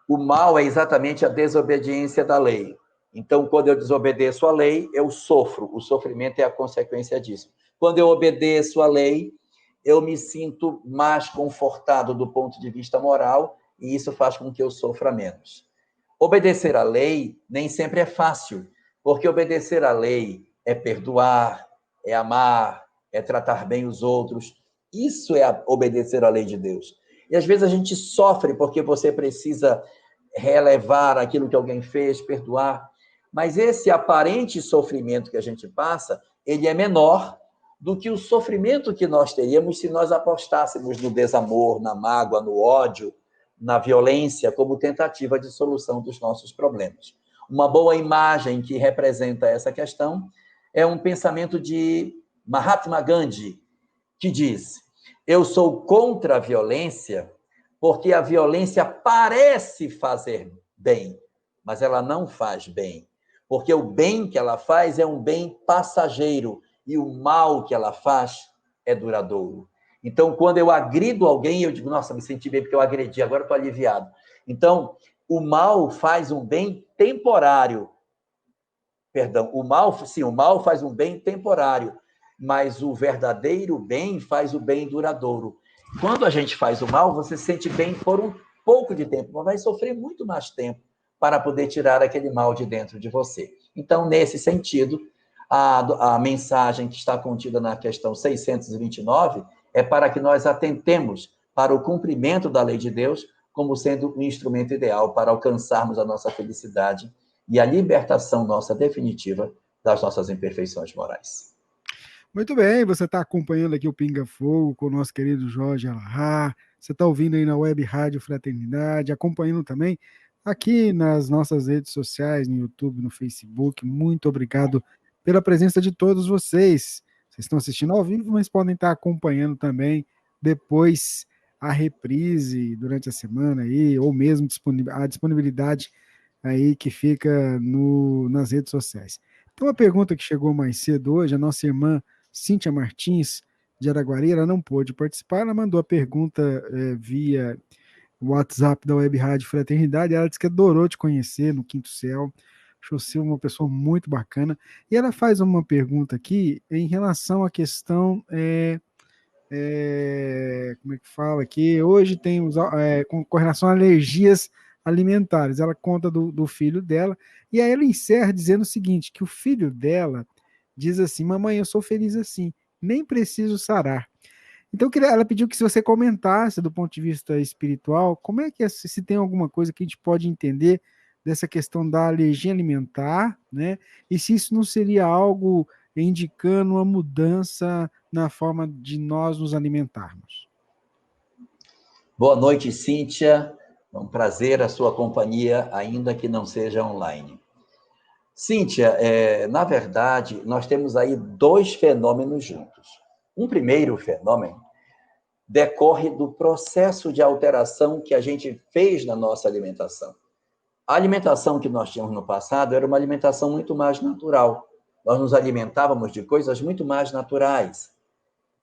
o mal é exatamente a desobediência da lei. Então, quando eu desobedeço a lei, eu sofro. O sofrimento é a consequência disso. Quando eu obedeço a lei, eu me sinto mais confortado do ponto de vista moral, e isso faz com que eu sofra menos. Obedecer à lei nem sempre é fácil, porque obedecer à lei é perdoar, é amar, é tratar bem os outros. Isso é obedecer à lei de Deus. E às vezes a gente sofre porque você precisa relevar aquilo que alguém fez, perdoar. Mas esse aparente sofrimento que a gente passa, ele é menor do que o sofrimento que nós teríamos se nós apostássemos no desamor, na mágoa, no ódio, na violência, como tentativa de solução dos nossos problemas. Uma boa imagem que representa essa questão é um pensamento de Mahatma Gandhi, que diz: eu sou contra a violência porque a violência parece fazer bem, mas ela não faz bem. Porque o bem que ela faz é um bem passageiro e o mal que ela faz é duradouro. Então, quando eu agrido alguém, eu digo, nossa, me senti bem porque eu agredi, agora estou aliviado. Então, o mal faz um bem temporário. Perdão, o mal faz um bem temporário, mas o verdadeiro bem faz o bem duradouro. Quando a gente faz o mal, você se sente bem por um pouco de tempo, mas vai sofrer muito mais tempo para poder tirar aquele mal de dentro de você. Então, nesse sentido, a mensagem que está contida na questão 629 é para que nós atentemos para o cumprimento da lei de Deus como sendo um instrumento ideal para alcançarmos a nossa felicidade e a libertação nossa definitiva das nossas imperfeições morais. Muito bem, você está acompanhando aqui o Pinga Fogo com o nosso querido Jorge Alahá, você está ouvindo aí na Web Rádio Fraternidade, acompanhando também aqui nas nossas redes sociais, no YouTube, no Facebook. Muito obrigado pela presença de todos vocês. Vocês estão assistindo ao vivo, mas podem estar acompanhando também depois a reprise durante a semana aí, ou mesmo a disponibilidade aí que fica nas redes sociais. Então, uma pergunta que chegou mais cedo hoje, a nossa irmã Cíntia Martins, de Araguari, ela não pôde participar, ela mandou a pergunta via WhatsApp da Web Rádio Fraternidade, ela disse que adorou te conhecer no Quinto Céu, achou você uma pessoa muito bacana, e ela faz uma pergunta aqui em relação à questão, como é que fala aqui, hoje tem com relação a alergias alimentares, ela conta do filho dela, e aí ela encerra dizendo o seguinte, que o filho dela diz assim, mamãe, eu sou feliz assim, nem preciso sarar. Então, ela pediu que se você comentasse do ponto de vista espiritual, como é que se tem alguma coisa que a gente pode entender dessa questão da alergia alimentar, né? E se isso não seria algo indicando uma mudança na forma de nós nos alimentarmos. Boa noite, Cíntia. É um prazer a sua companhia, ainda que não seja online. Cíntia, na verdade, nós temos aí dois fenômenos juntos. Um primeiro fenômeno decorre do processo de alteração que a gente fez na nossa alimentação. A alimentação que nós tínhamos no passado era uma alimentação muito mais natural. Nós nos alimentávamos de coisas muito mais naturais.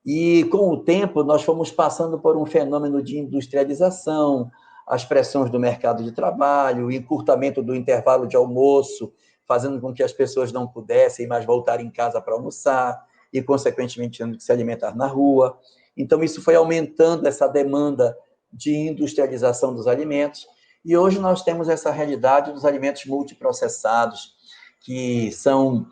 E, com o tempo, nós fomos passando por um fenômeno de industrialização, as pressões do mercado de trabalho, o encurtamento do intervalo de almoço, fazendo com que as pessoas não pudessem mais voltar em casa para almoçar e, consequentemente, tendo que se alimentar na rua. Então, isso foi aumentando essa demanda de industrialização dos alimentos E hoje nós temos essa realidade dos alimentos multiprocessados, que são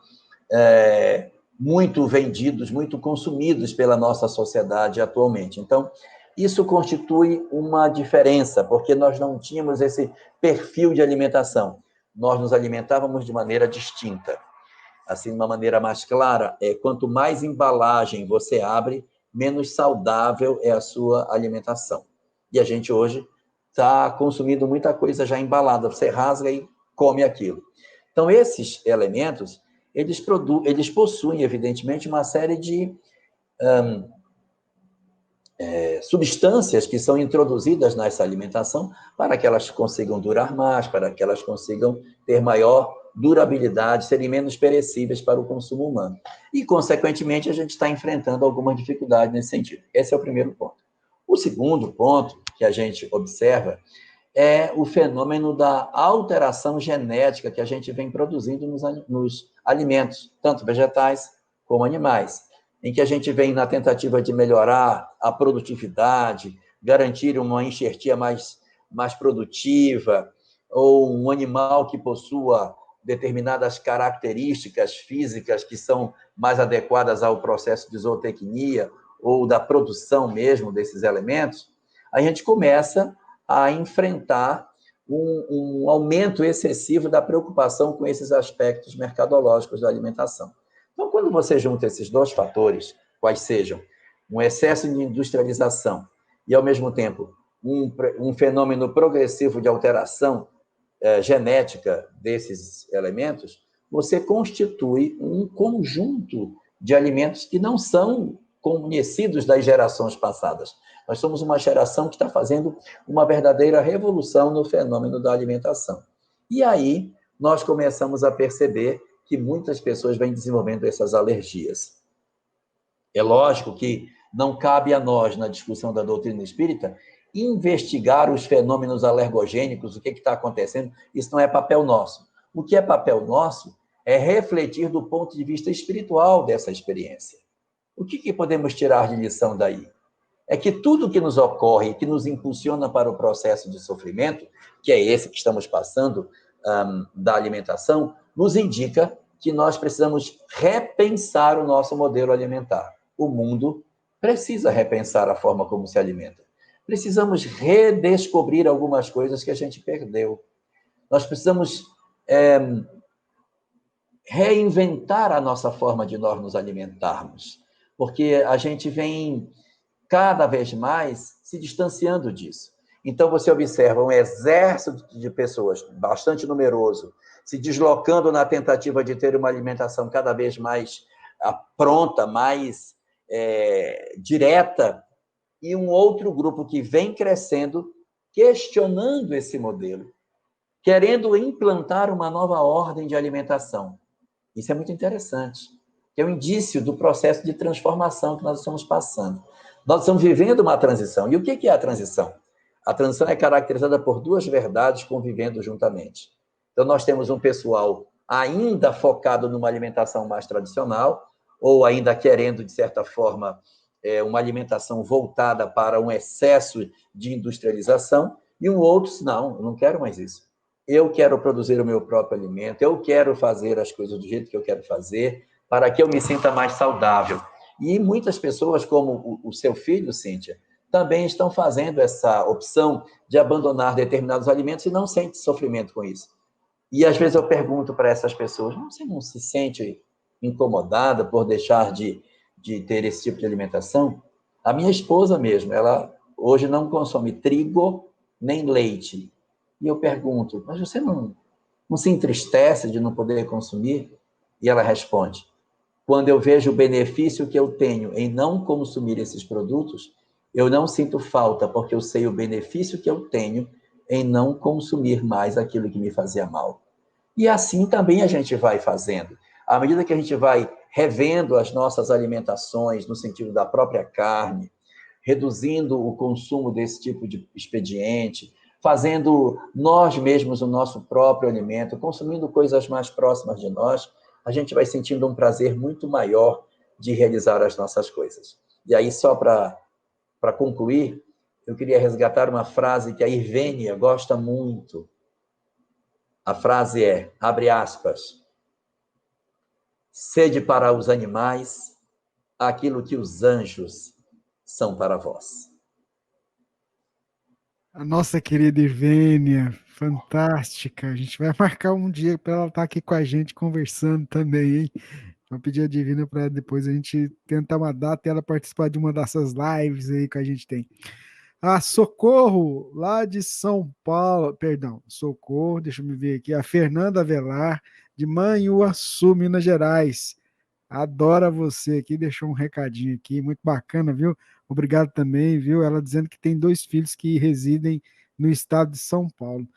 muito vendidos, muito consumidos pela nossa sociedade atualmente. Então, isso constitui uma diferença, porque nós não tínhamos esse perfil de alimentação. Nós nos alimentávamos de maneira distinta. Assim, de uma maneira mais clara, quanto mais embalagem você abre, menos saudável é a sua alimentação. E a gente hoje está consumindo muita coisa já embalada. Você rasga e come aquilo. Então, esses elementos, eles possuem, evidentemente, uma série de substâncias que são introduzidas nessa alimentação para que elas consigam durar mais, para que elas consigam ter maior durabilidade, serem menos perecíveis para o consumo humano. E, consequentemente, a gente está enfrentando alguma dificuldade nesse sentido. Esse é o primeiro ponto. O segundo ponto que a gente observa é o fenômeno da alteração genética que a gente vem produzindo nos alimentos, tanto vegetais como animais, em que a gente vem na tentativa de melhorar a produtividade, garantir uma enxertia mais produtiva, ou um animal que possua determinadas características físicas que são mais adequadas ao processo de zootecnia ou da produção mesmo desses elementos, a gente começa a enfrentar um aumento excessivo da preocupação com esses aspectos mercadológicos da alimentação. Então, quando você junta esses dois fatores, quais sejam um excesso de industrialização e, ao mesmo tempo, um fenômeno progressivo de alteração genética desses elementos, você constitui um conjunto de alimentos que não são conhecidos das gerações passadas. Nós somos uma geração que está fazendo uma verdadeira revolução no fenômeno da alimentação. E aí, nós começamos a perceber que muitas pessoas vêm desenvolvendo essas alergias. É lógico que não cabe a nós, na discussão da doutrina espírita, investigar os fenômenos alergogênicos, o que está acontecendo, isso não é papel nosso. O que é papel nosso é refletir do ponto de vista espiritual dessa experiência. O que podemos tirar de lição daí? É que tudo que nos ocorre, que nos impulsiona para o processo de sofrimento, que é esse que estamos passando da alimentação, nos indica que nós precisamos repensar o nosso modelo alimentar. O mundo precisa repensar a forma como se alimenta. Precisamos redescobrir algumas coisas que a gente perdeu. Nós precisamos reinventar a nossa forma de nós nos alimentarmos, porque a gente vem cada vez mais se distanciando disso. Então, você observa um exército de pessoas bastante numeroso se deslocando na tentativa de ter uma alimentação cada vez mais pronta, mais direta, e um outro grupo que vem crescendo, questionando esse modelo, querendo implantar uma nova ordem de alimentação. Isso é muito interessante, que é um indício do processo de transformação que nós estamos passando. Nós estamos vivendo uma transição. E o que é a transição? A transição é caracterizada por duas verdades convivendo juntamente. Então, nós temos um pessoal ainda focado numa alimentação mais tradicional, ou ainda querendo, de certa forma, uma alimentação voltada para um excesso de industrialização, e um outro, não, eu não quero mais isso. Eu quero produzir o meu próprio alimento, eu quero fazer as coisas do jeito que eu quero fazer, para que eu me sinta mais saudável. E muitas pessoas, como o seu filho, Cíntia, também estão fazendo essa opção de abandonar determinados alimentos e não sente sofrimento com isso. E às vezes eu pergunto para essas pessoas, você não se sente incomodada por deixar de ter esse tipo de alimentação? A minha esposa mesmo, ela hoje não consome trigo nem leite. E eu pergunto, mas você não se entristece de não poder consumir? E ela responde, quando eu vejo o benefício que eu tenho em não consumir esses produtos, eu não sinto falta, porque eu sei o benefício que eu tenho em não consumir mais aquilo que me fazia mal. E assim também a gente vai fazendo. À medida que a gente vai revendo as nossas alimentações, no sentido da própria carne, reduzindo o consumo desse tipo de expediente, fazendo nós mesmos o nosso próprio alimento, consumindo coisas mais próximas de nós, a gente vai sentindo um prazer muito maior de realizar as nossas coisas. E aí, só para concluir, eu queria resgatar uma frase que a Irvênia gosta muito. A frase é, abre aspas, sede para os animais aquilo que os anjos são para vós. A nossa querida Ivênia, fantástica. A gente vai marcar um dia para ela estar aqui com a gente conversando também, hein? Vou pedir a Divina para depois a gente tentar uma data e ela participar de uma dessas lives aí que a gente tem. Ah, Socorro, lá de São Paulo, perdão, Socorro, deixa eu me ver aqui, a Fernanda Velar, de Manhuaçu, Minas Gerais. Adora você aqui, deixou um recadinho aqui, muito bacana, viu? Obrigado também, viu? Ela dizendo que tem 2 filhos que residem no estado de São Paulo.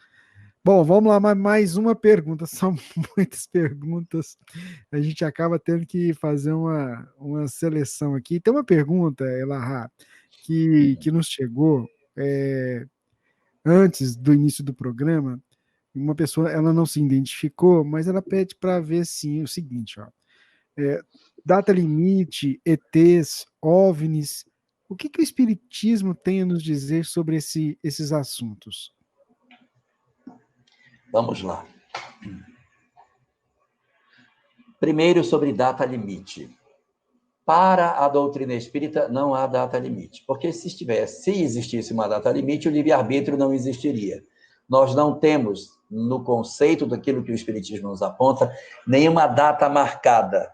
Bom, vamos lá, mais uma pergunta. São muitas perguntas. A gente acaba tendo que fazer uma seleção aqui. Tem uma pergunta, Elahá, que nos chegou antes do início do programa. Uma pessoa, ela não se identificou, mas ela pede para ver sim o seguinte, ó. É, data limite, ETs, OVNIs. O que o Espiritismo tem a nos dizer sobre esses assuntos? Vamos lá. Primeiro, sobre data limite. Para a doutrina espírita, não há data limite. Porque se existisse uma data limite, o livre-arbítrio não existiria. Nós não temos, no conceito daquilo que o Espiritismo nos aponta, nenhuma data marcada.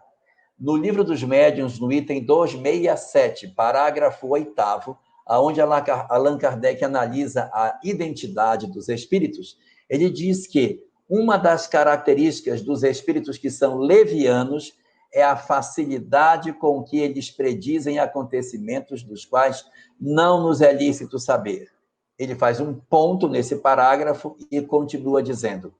No Livro dos Médiuns, no item 267, parágrafo 8º, onde Allan Kardec analisa a identidade dos espíritos, ele diz que uma das características dos espíritos que são levianos é a facilidade com que eles predizem acontecimentos dos quais não nos é lícito saber. Ele faz um ponto nesse parágrafo e continua dizendo: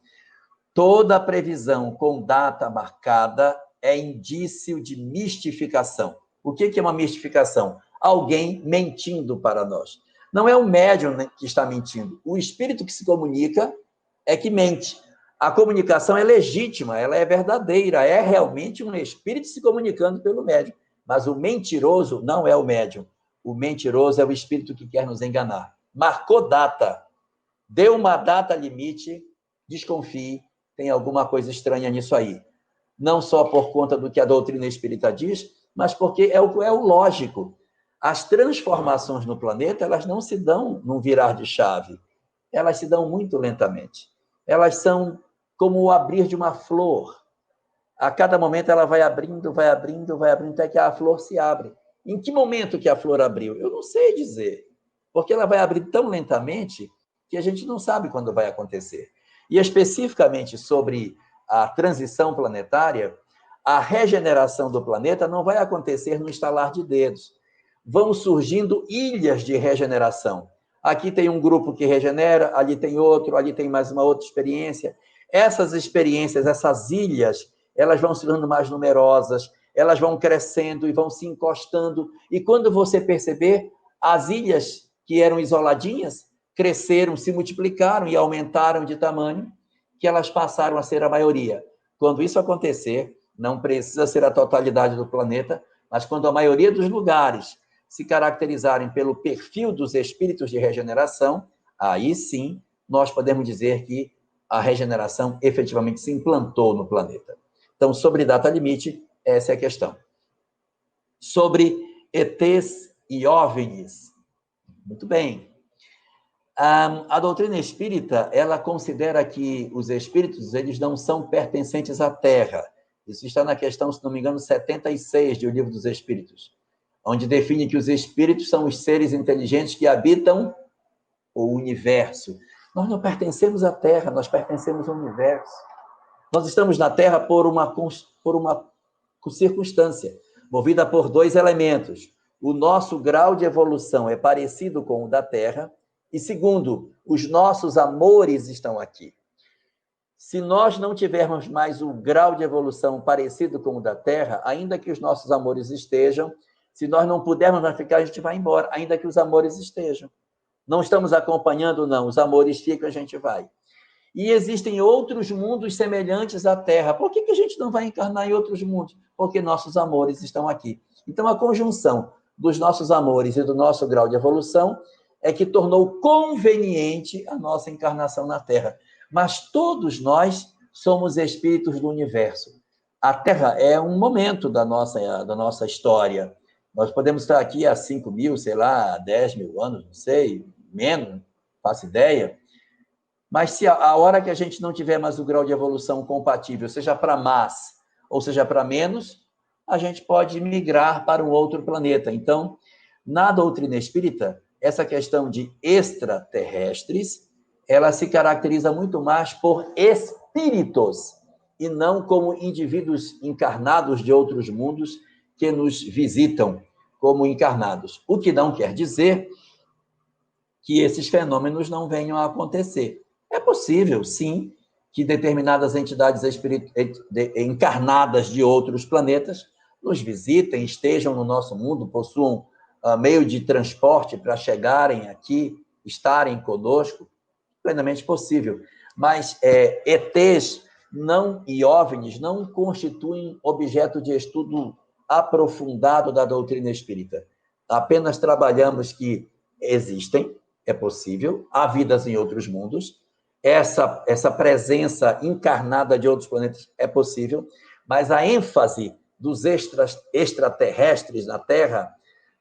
toda previsão com data marcada é indício de mistificação. O que é uma mistificação? Alguém mentindo para nós. Não é o médium que está mentindo. O espírito que se comunica é que mente. A comunicação é legítima, ela é verdadeira, é realmente um espírito se comunicando pelo médium. Mas o mentiroso não é o médium. O mentiroso é o espírito que quer nos enganar. Marcou data, deu uma data limite, desconfie, tem alguma coisa estranha nisso aí. Não só por conta do que a doutrina espírita diz, mas porque é o lógico. As transformações no planeta, elas não se dão num virar de chave. Elas se dão muito lentamente. Elas são como o abrir de uma flor. A cada momento ela vai abrindo, vai abrindo, vai abrindo, até que a flor se abre. Em que momento que a flor abriu? Eu não sei dizer. Porque ela vai abrir tão lentamente que a gente não sabe quando vai acontecer. E especificamente sobre a transição planetária, a regeneração do planeta não vai acontecer no estalar de dedos. Vão surgindo ilhas de regeneração. Aqui tem um grupo que regenera, ali tem outro, ali tem mais uma outra experiência. Essas experiências, essas ilhas, elas vão se tornando mais numerosas, elas vão crescendo e vão se encostando. E quando você perceber, as ilhas que eram isoladinhas cresceram, se multiplicaram e aumentaram de tamanho, que elas passaram a ser a maioria. Quando isso acontecer, não precisa ser a totalidade do planeta, mas quando a maioria dos lugares se caracterizarem pelo perfil dos espíritos de regeneração, aí sim nós podemos dizer que a regeneração efetivamente se implantou no planeta. Então, sobre data limite, essa é a questão. Sobre ETs e OVNIs, muito bem. A doutrina espírita, ela considera que os espíritos, eles não são pertencentes à Terra. Isso está na questão, se não me engano, 76 do Livro dos Espíritos, onde define que os espíritos são os seres inteligentes que habitam o universo. Nós não pertencemos à Terra, nós pertencemos ao universo. Nós estamos na Terra por uma circunstância, movida por 2 elementos. O nosso grau de evolução é parecido com o da Terra, e segundo, os nossos amores estão aqui. Se nós não tivermos mais o grau de evolução parecido com o da Terra, ainda que os nossos amores estejam, se nós não pudermos mais ficar, a gente vai embora, ainda que os amores estejam. Não estamos acompanhando, não. Os amores ficam, a gente vai. E existem outros mundos semelhantes à Terra. Por que a gente não vai encarnar em outros mundos? Porque nossos amores estão aqui. Então, a conjunção dos nossos amores e do nosso grau de evolução é que tornou conveniente a nossa encarnação na Terra. Mas todos nós somos espíritos do universo. A Terra é um momento da nossa história. Nós podemos estar aqui há 5 mil, sei lá, 10 mil anos, não sei, menos, não faço ideia. Mas se a hora que a gente não tiver mais o grau de evolução compatível, seja para mais ou seja para menos, a gente pode migrar para um outro planeta. Então, na doutrina espírita, essa questão de extraterrestres, ela se caracteriza muito mais por espíritos e não como indivíduos encarnados de outros mundos que nos visitam como encarnados. O que não quer dizer que esses fenômenos não venham a acontecer. É possível, sim, que determinadas entidades encarnadas de outros planetas nos visitem, estejam no nosso mundo, possuam meio de transporte para chegarem aqui, estarem conosco, plenamente possível. Mas ETs e OVNIs não constituem objeto de estudo aprofundado da doutrina espírita. Apenas trabalhamos que existem, é possível, há vidas em outros mundos, essa presença encarnada de outros planetas é possível, mas a ênfase dos extraterrestres na Terra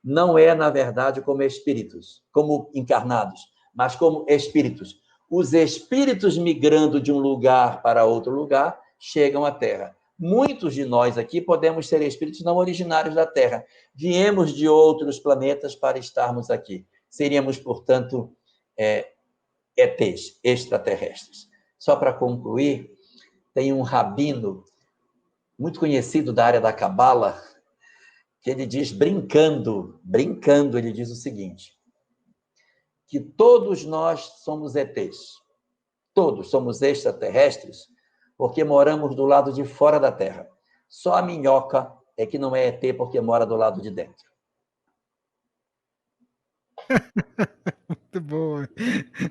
não é, na verdade, como espíritos, como encarnados, mas como espíritos. Os espíritos migrando de um lugar para outro lugar chegam à Terra. Muitos de nós aqui podemos ser espíritos não originários da Terra. Viemos de outros planetas para estarmos aqui. Seríamos, portanto, ETs, extraterrestres. Só para concluir, tem um rabino muito conhecido da área da Cabala, que ele diz, brincando, ele diz o seguinte, que todos nós somos ETs, todos somos extraterrestres, porque moramos do lado de fora da Terra. Só a minhoca é que não é ET porque mora do lado de dentro.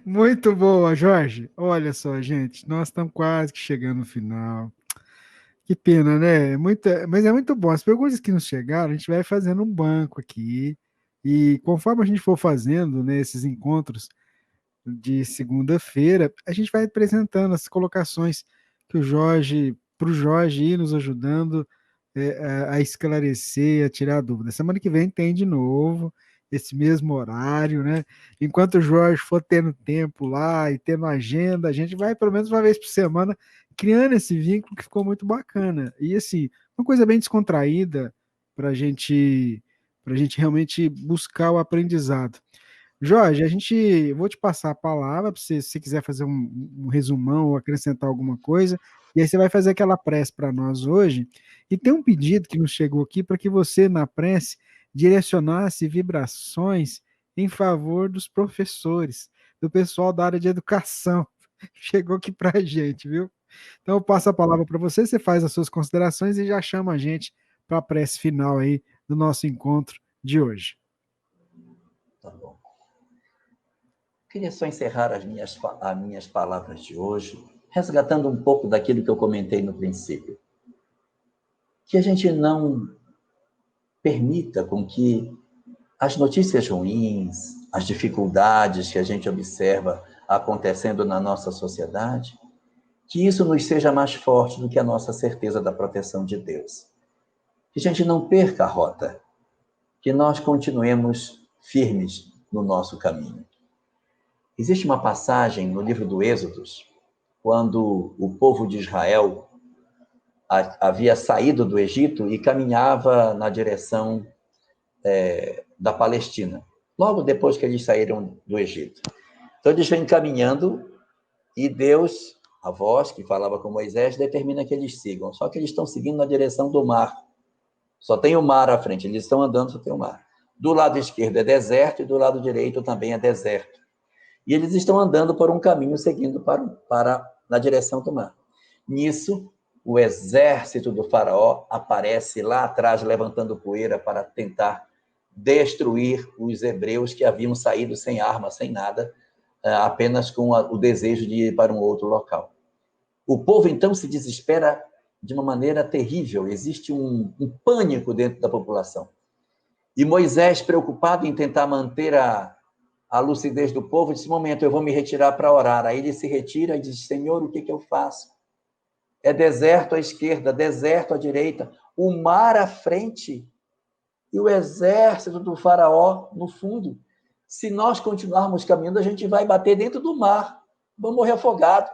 Muito boa, Jorge. Olha só, gente, nós estamos quase que chegando no final. Que pena, né? Mas é muito bom. As perguntas que nos chegaram, a gente vai fazendo um banco aqui. E conforme a gente for fazendo, né, esses encontros de segunda-feira, a gente vai apresentando as colocações que para o Jorge ir nos ajudando a esclarecer, a tirar dúvidas. Semana que vem tem de novo esse mesmo horário, né? Enquanto o Jorge for tendo tempo lá e tendo agenda, a gente vai pelo menos uma vez por semana criando esse vínculo que ficou muito bacana. E assim, uma coisa bem descontraída para a gente realmente buscar o aprendizado. Jorge, vou te passar a palavra para você, se você quiser fazer um resumão ou acrescentar alguma coisa, e aí você vai fazer aquela prece para nós hoje. E tem um pedido que nos chegou aqui para que você, na prece, direcionasse vibrações em favor dos professores, do pessoal da área de educação. Chegou aqui para a gente, viu? Então eu passo a palavra para você, você faz as suas considerações e já chama a gente para a prece final aí do nosso encontro de hoje. Tá bom. Queria só encerrar as minhas palavras de hoje, resgatando um pouco daquilo que eu comentei no princípio. Que a gente não permita com que as notícias ruins, as dificuldades que a gente observa acontecendo na nossa sociedade, que isso nos seja mais forte do que a nossa certeza da proteção de Deus. Que a gente não perca a rota, que nós continuemos firmes no nosso caminho. Existe uma passagem no livro do Êxodos, quando o povo de Israel havia saído do Egito e caminhava na direção da Palestina, logo depois que eles saíram do Egito. Então, eles vêm caminhando e Deus, a voz que falava com Moisés, determina que eles sigam. Só que eles estão seguindo na direção do mar. Só tem o mar à frente, eles estão andando, só tem o mar. Do lado esquerdo é deserto e do lado direito também é deserto. E eles estão andando por um caminho seguindo na direção do mar. Nisso, o exército do faraó aparece lá atrás, levantando poeira para tentar destruir os hebreus que haviam saído sem arma, sem nada, apenas com o desejo de ir para um outro local. O povo, então, se desespera de uma maneira terrível. Existe um pânico dentro da população. E Moisés, preocupado em tentar manter a lucidez do povo, nesse momento eu vou me retirar para orar. Aí ele se retira e diz, Senhor, o que eu faço? É deserto à esquerda, deserto à direita, o mar à frente e o exército do faraó no fundo. Se nós continuarmos caminhando, a gente vai bater dentro do mar, vamos morrer afogado.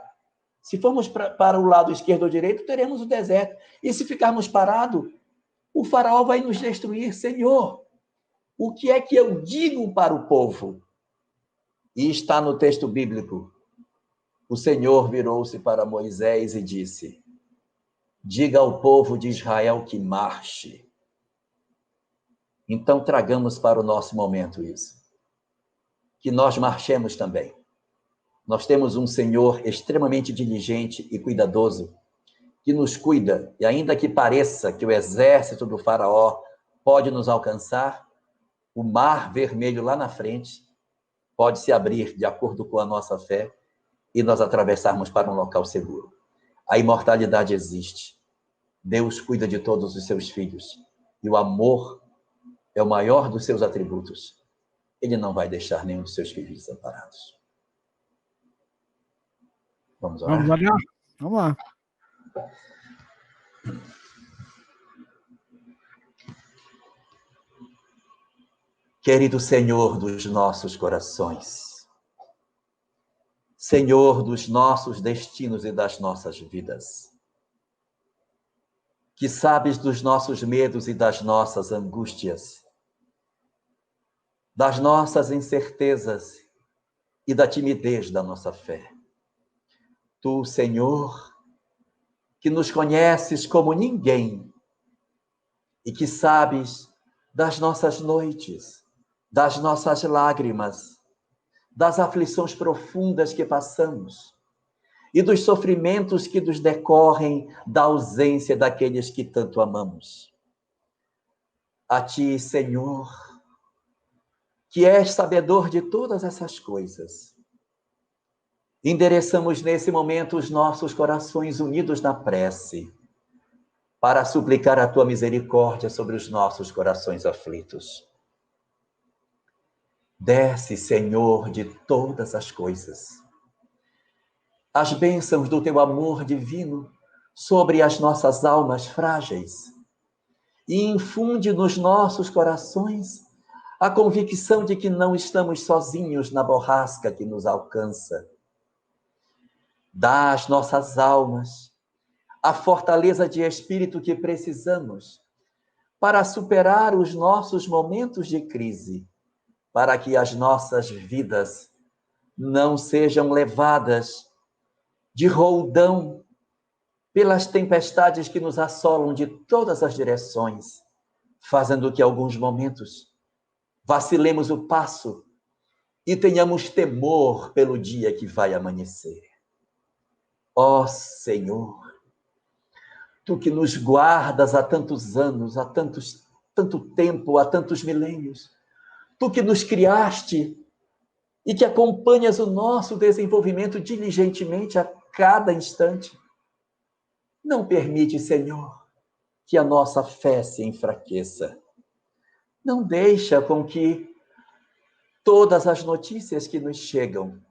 Se formos para o lado esquerdo ou direito, teremos o deserto. E se ficarmos parados, o faraó vai nos destruir. Senhor, o que é que eu digo para o povo? E está no texto bíblico. O Senhor virou-se para Moisés e disse, diga ao povo de Israel que marche. Então tragamos para o nosso momento isso. Que nós marchemos também. Nós temos um Senhor extremamente diligente e cuidadoso, que nos cuida, e ainda que pareça que o exército do faraó pode nos alcançar, o mar vermelho lá na frente pode se abrir de acordo com a nossa fé e nós atravessarmos para um local seguro. A imortalidade existe. Deus cuida de todos os seus filhos. E o amor é o maior dos seus atributos. Ele não vai deixar nenhum dos seus filhos desamparados. Vamos orar? Vamos orar? Vamos lá. Querido Senhor dos nossos corações, Senhor dos nossos destinos e das nossas vidas, que sabes dos nossos medos e das nossas angústias, das nossas incertezas e da timidez da nossa fé. Tu, Senhor, que nos conheces como ninguém e que sabes das nossas noites, das nossas lágrimas, das aflições profundas que passamos e dos sofrimentos que nos decorrem da ausência daqueles que tanto amamos. A Ti, Senhor, que és sabedor de todas essas coisas, endereçamos nesse momento os nossos corações unidos na prece, para suplicar a Tua misericórdia sobre os nossos corações aflitos. Desce, Senhor, de todas as coisas, as bênçãos do Teu amor divino sobre as nossas almas frágeis e infunde nos nossos corações a convicção de que não estamos sozinhos na borrasca que nos alcança. Dá às nossas almas a fortaleza de espírito que precisamos para superar os nossos momentos de crise, para que as nossas vidas não sejam levadas de roldão pelas tempestades que nos assolam de todas as direções, fazendo que, em alguns momentos, vacilemos o passo e tenhamos temor pelo dia que vai amanhecer. Ó Senhor, Tu que nos guardas há tantos anos, há tanto tempo, há tantos milênios, Tu que nos criaste e que acompanhas o nosso desenvolvimento diligentemente a cada instante, não permite, Senhor, que a nossa fé se enfraqueça. Não deixa com que todas as notícias que nos chegam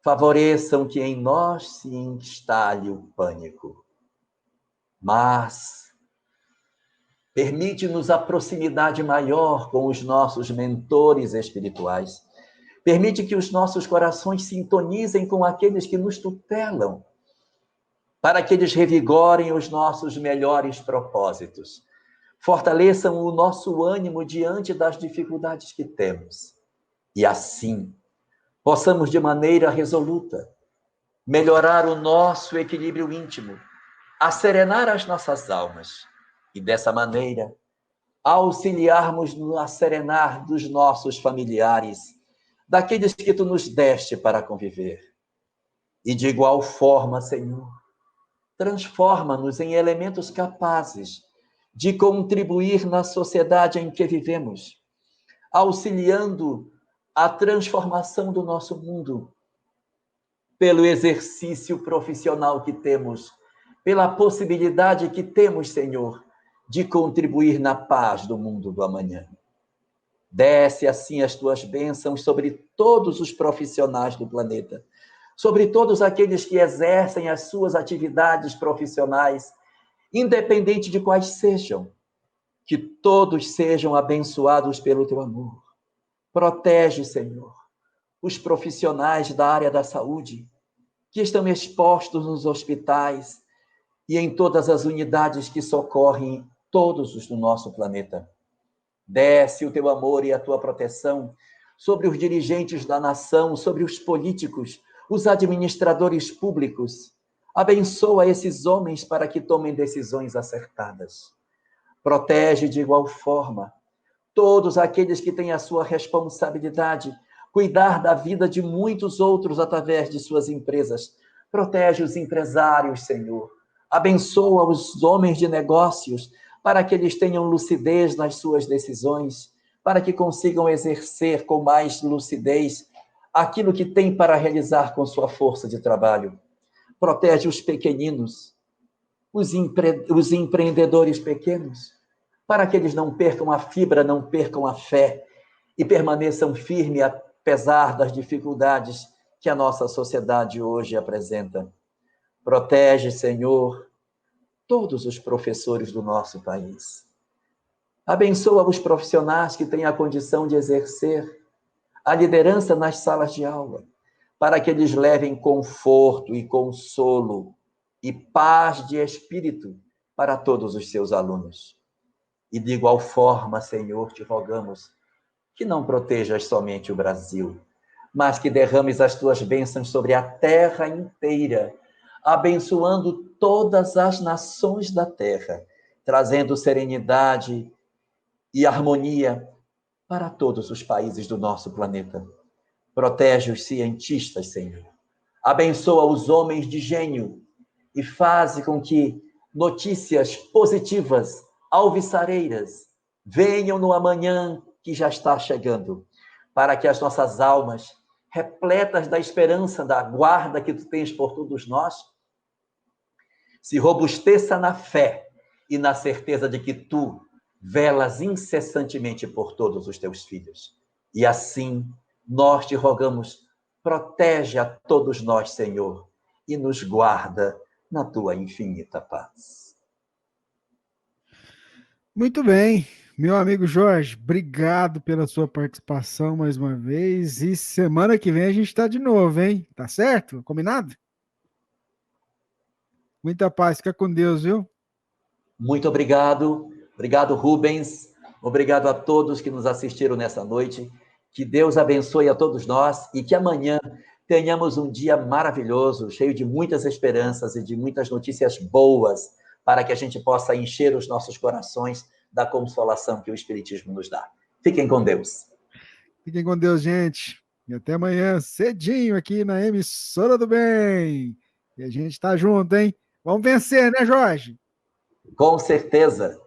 favoreçam que em nós se instale o pânico. Mas permite-nos a proximidade maior com os nossos mentores espirituais. Permite que os nossos corações sintonizem com aqueles que nos tutelam, para que eles revigorem os nossos melhores propósitos, fortaleçam o nosso ânimo diante das dificuldades que temos. E assim, possamos de maneira resoluta melhorar o nosso equilíbrio íntimo, asserenar as nossas almas e, dessa maneira, auxiliarmos no asserenar dos nossos familiares, daqueles que Tu nos deste para conviver. E de igual forma, Senhor, transforma-nos em elementos capazes de contribuir na sociedade em que vivemos, auxiliando a transformação do nosso mundo pelo exercício profissional que temos, pela possibilidade que temos, Senhor, de contribuir na paz do mundo do amanhã. Desce assim as tuas bênçãos sobre todos os profissionais do planeta, sobre todos aqueles que exercem as suas atividades profissionais, independente de quais sejam, que todos sejam abençoados pelo teu amor. Protege, Senhor, os profissionais da área da saúde, que estão expostos nos hospitais e em todas as unidades que socorrem todos os do nosso planeta. Desce o teu amor e a tua proteção sobre os dirigentes da nação, sobre os políticos, os administradores públicos. Abençoa esses homens para que tomem decisões acertadas. Protege de igual forma todos aqueles que têm a sua responsabilidade, cuidar da vida de muitos outros através de suas empresas. Protege os empresários, Senhor. Abençoa os homens de negócios, para que eles tenham lucidez nas suas decisões, para que consigam exercer com mais lucidez aquilo que têm para realizar com sua força de trabalho. Protege os pequeninos, os empreendedores pequenos, para que eles não percam a fibra, não percam a fé e permaneçam firmes apesar das dificuldades que a nossa sociedade hoje apresenta. Protege, Senhor, todos os professores do nosso país. Abençoa os profissionais que têm a condição de exercer a liderança nas salas de aula, para que eles levem conforto e consolo e paz de espírito para todos os seus alunos. E de igual forma, Senhor, te rogamos que não protejas somente o Brasil, mas que derrames as tuas bênçãos sobre a terra inteira, abençoando todas as nações da terra, trazendo serenidade e harmonia para todos os países do nosso planeta. Protege os cientistas, Senhor. Abençoa os homens de gênio e faze com que notícias positivas, alvissareiras, venham no amanhã que já está chegando, para que as nossas almas, repletas da esperança, da guarda que tu tens por todos nós, se robusteça na fé e na certeza de que tu velas incessantemente por todos os teus filhos. E assim, nós te rogamos, protege a todos nós, Senhor, e nos guarda na tua infinita paz. Muito bem, meu amigo Jorge, obrigado pela sua participação mais uma vez. E semana que vem a gente está de novo, hein? Tá certo? Combinado? Muita paz, fica com Deus, viu? Muito obrigado. Obrigado, Rubens. Obrigado a todos que nos assistiram nessa noite. Que Deus abençoe a todos nós e que amanhã tenhamos um dia maravilhoso, cheio de muitas esperanças e de muitas notícias boas, para que a gente possa encher os nossos corações da consolação que o Espiritismo nos dá. Fiquem com Deus. Fiquem com Deus, gente. E até amanhã, cedinho, aqui na Emissora do Bem. E a gente tá junto, hein? Vamos vencer, né, Jorge? Com certeza.